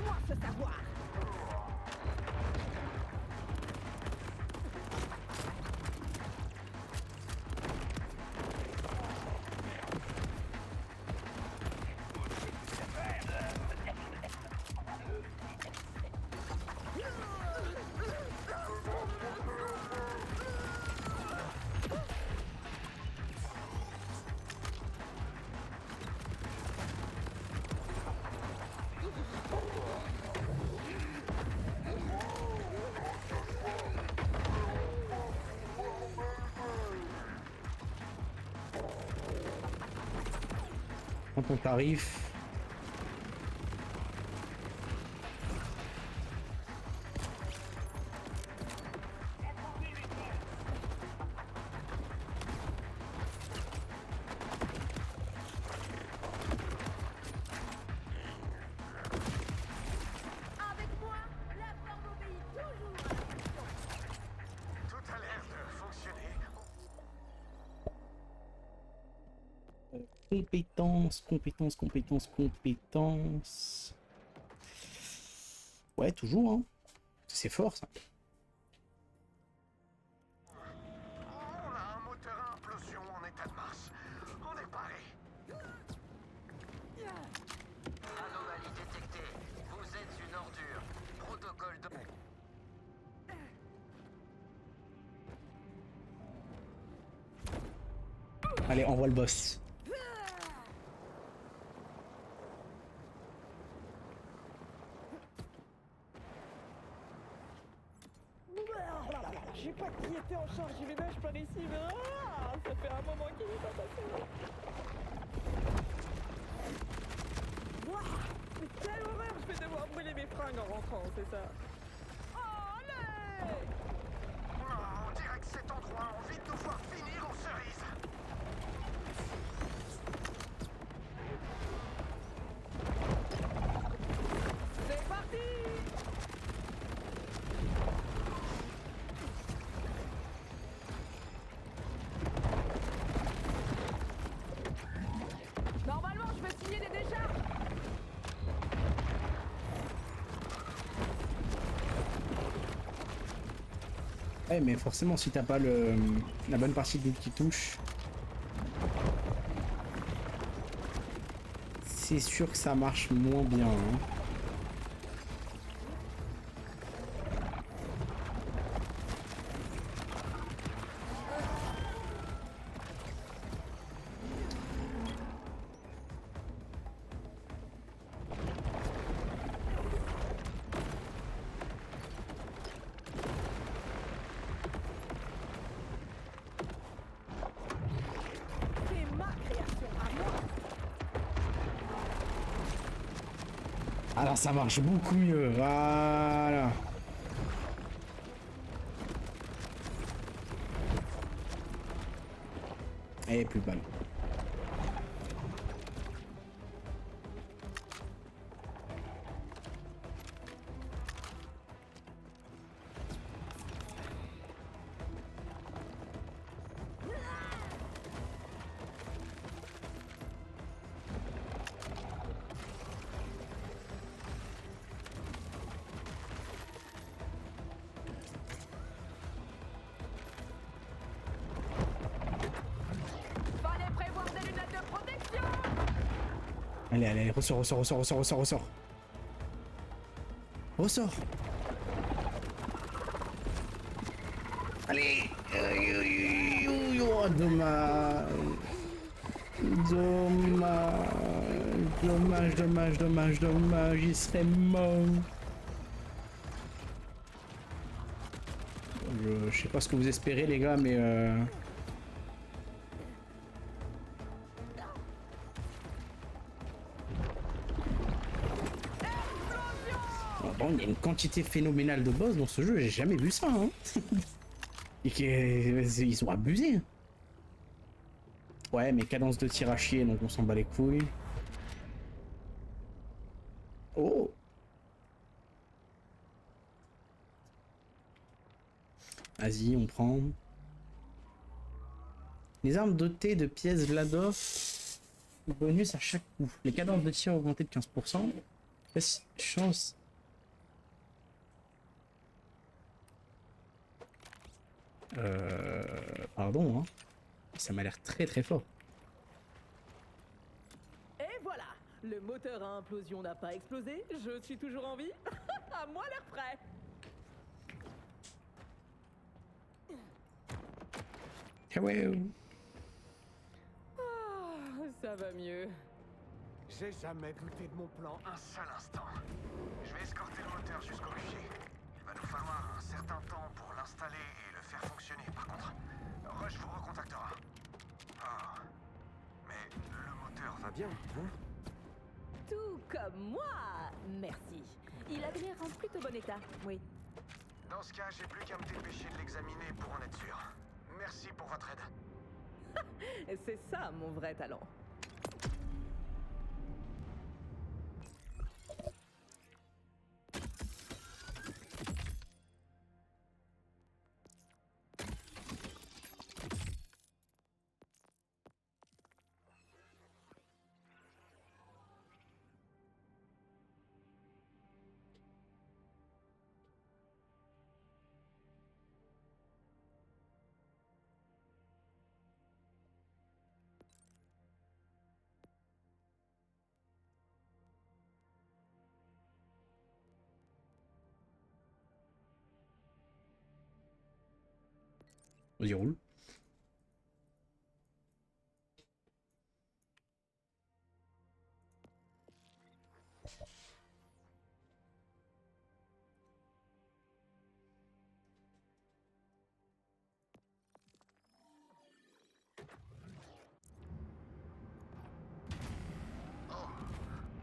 Moi ce savoir. Prends ton tarif. Compétence, compétence, compétence, compétence. Ouais, toujours, hein. C'est fort, ça. On a un moteur à implosion en état de marche. On est paré. Anomalie détectée. Vous êtes une ordure. Protocole de... Allez, envoie le boss. Je sais pas qui était en charge du ménage par ici, mais ça fait un moment qu'il est pas passé. Wouah, mais quelle horreur, je vais devoir brûler mes fringues en rentrant, c'est ça. Allez! On dirait que cet endroit a envie de nous voir finir en cerise. C'est parti! Normalement, je vais signer des décharges. Ouais, mais forcément, si t'as pas la bonne partie de l'outil touche, c'est sûr que ça marche moins bien, hein. C'est ma création à moi. Ah là, ça marche beaucoup mieux, voilà. Et plus de balles. Fallait prévoir des lunettes de protection. Allez, allez, ressort, ressort, ressort, ressort, ressort, ressort. Ressort. Allez. Oh, dommage. Dommage. Dommage, dommage, dommage, dommage. Il serait mort. Je sais pas ce que vous espérez, les gars, mais bon, il y a une quantité phénoménale de boss dans ce jeu, j'ai jamais vu ça, hein. Et qu'ils ont abusé. Ouais, mais cadence de tir à chier, donc on s'en bat les couilles. Oh. Vas-y, on prend. Les armes dotées de pièces Vladov. Bonus à chaque coup. Les cadences de tir augmentées de 15%. Chance. Pardon, hein. Ça m'a l'air très très fort. Et voilà, le moteur à implosion n'a pas explosé, je suis toujours en vie. À moi l'air prêt. Hello. Ah, ça va mieux. J'ai jamais douté de mon plan un seul instant. Je vais escorter le moteur jusqu'au QG. Il va nous falloir un certain temps pour l'installer et le faire fonctionner. Par contre, Rush vous recontactera. Oh. Mais le moteur va bien, hein? Tout comme moi, merci. Il avait l'air en plutôt bon état, oui. Dans ce cas, j'ai plus qu'à me dépêcher de l'examiner pour en être sûr. Merci pour votre aide. C'est ça mon vrai talent. Vas-y, roule.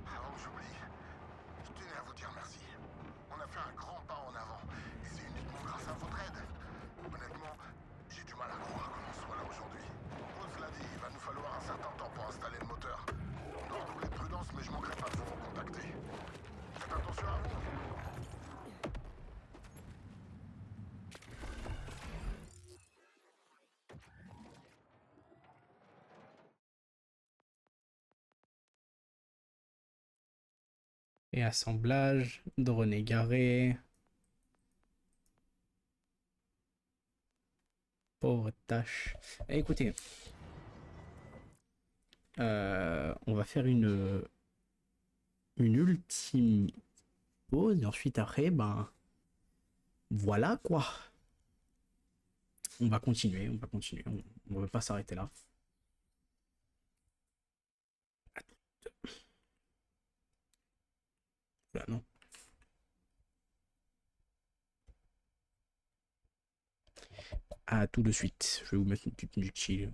Avant que j'oublie, je tenais à vous dire merci. On a fait un grand pas en avant, et c'est uniquement grâce à votre aide. Honnêtement, j'ai du mal à croire qu'on en soit là aujourd'hui. Rose l'a dit, il va nous falloir un certain temps pour installer le moteur. On doit rouler de prudence, mais je manquerai pas de vous recontacter. Faites attention à vous. Et assemblage, drone égaré. Pauvre tâche. Eh, écoutez, on va faire une ultime pause et ensuite après, ben voilà quoi. On va continuer, on ne va pas s'arrêter là. Là, non. À tout de suite. Je vais vous mettre une petite musique chill.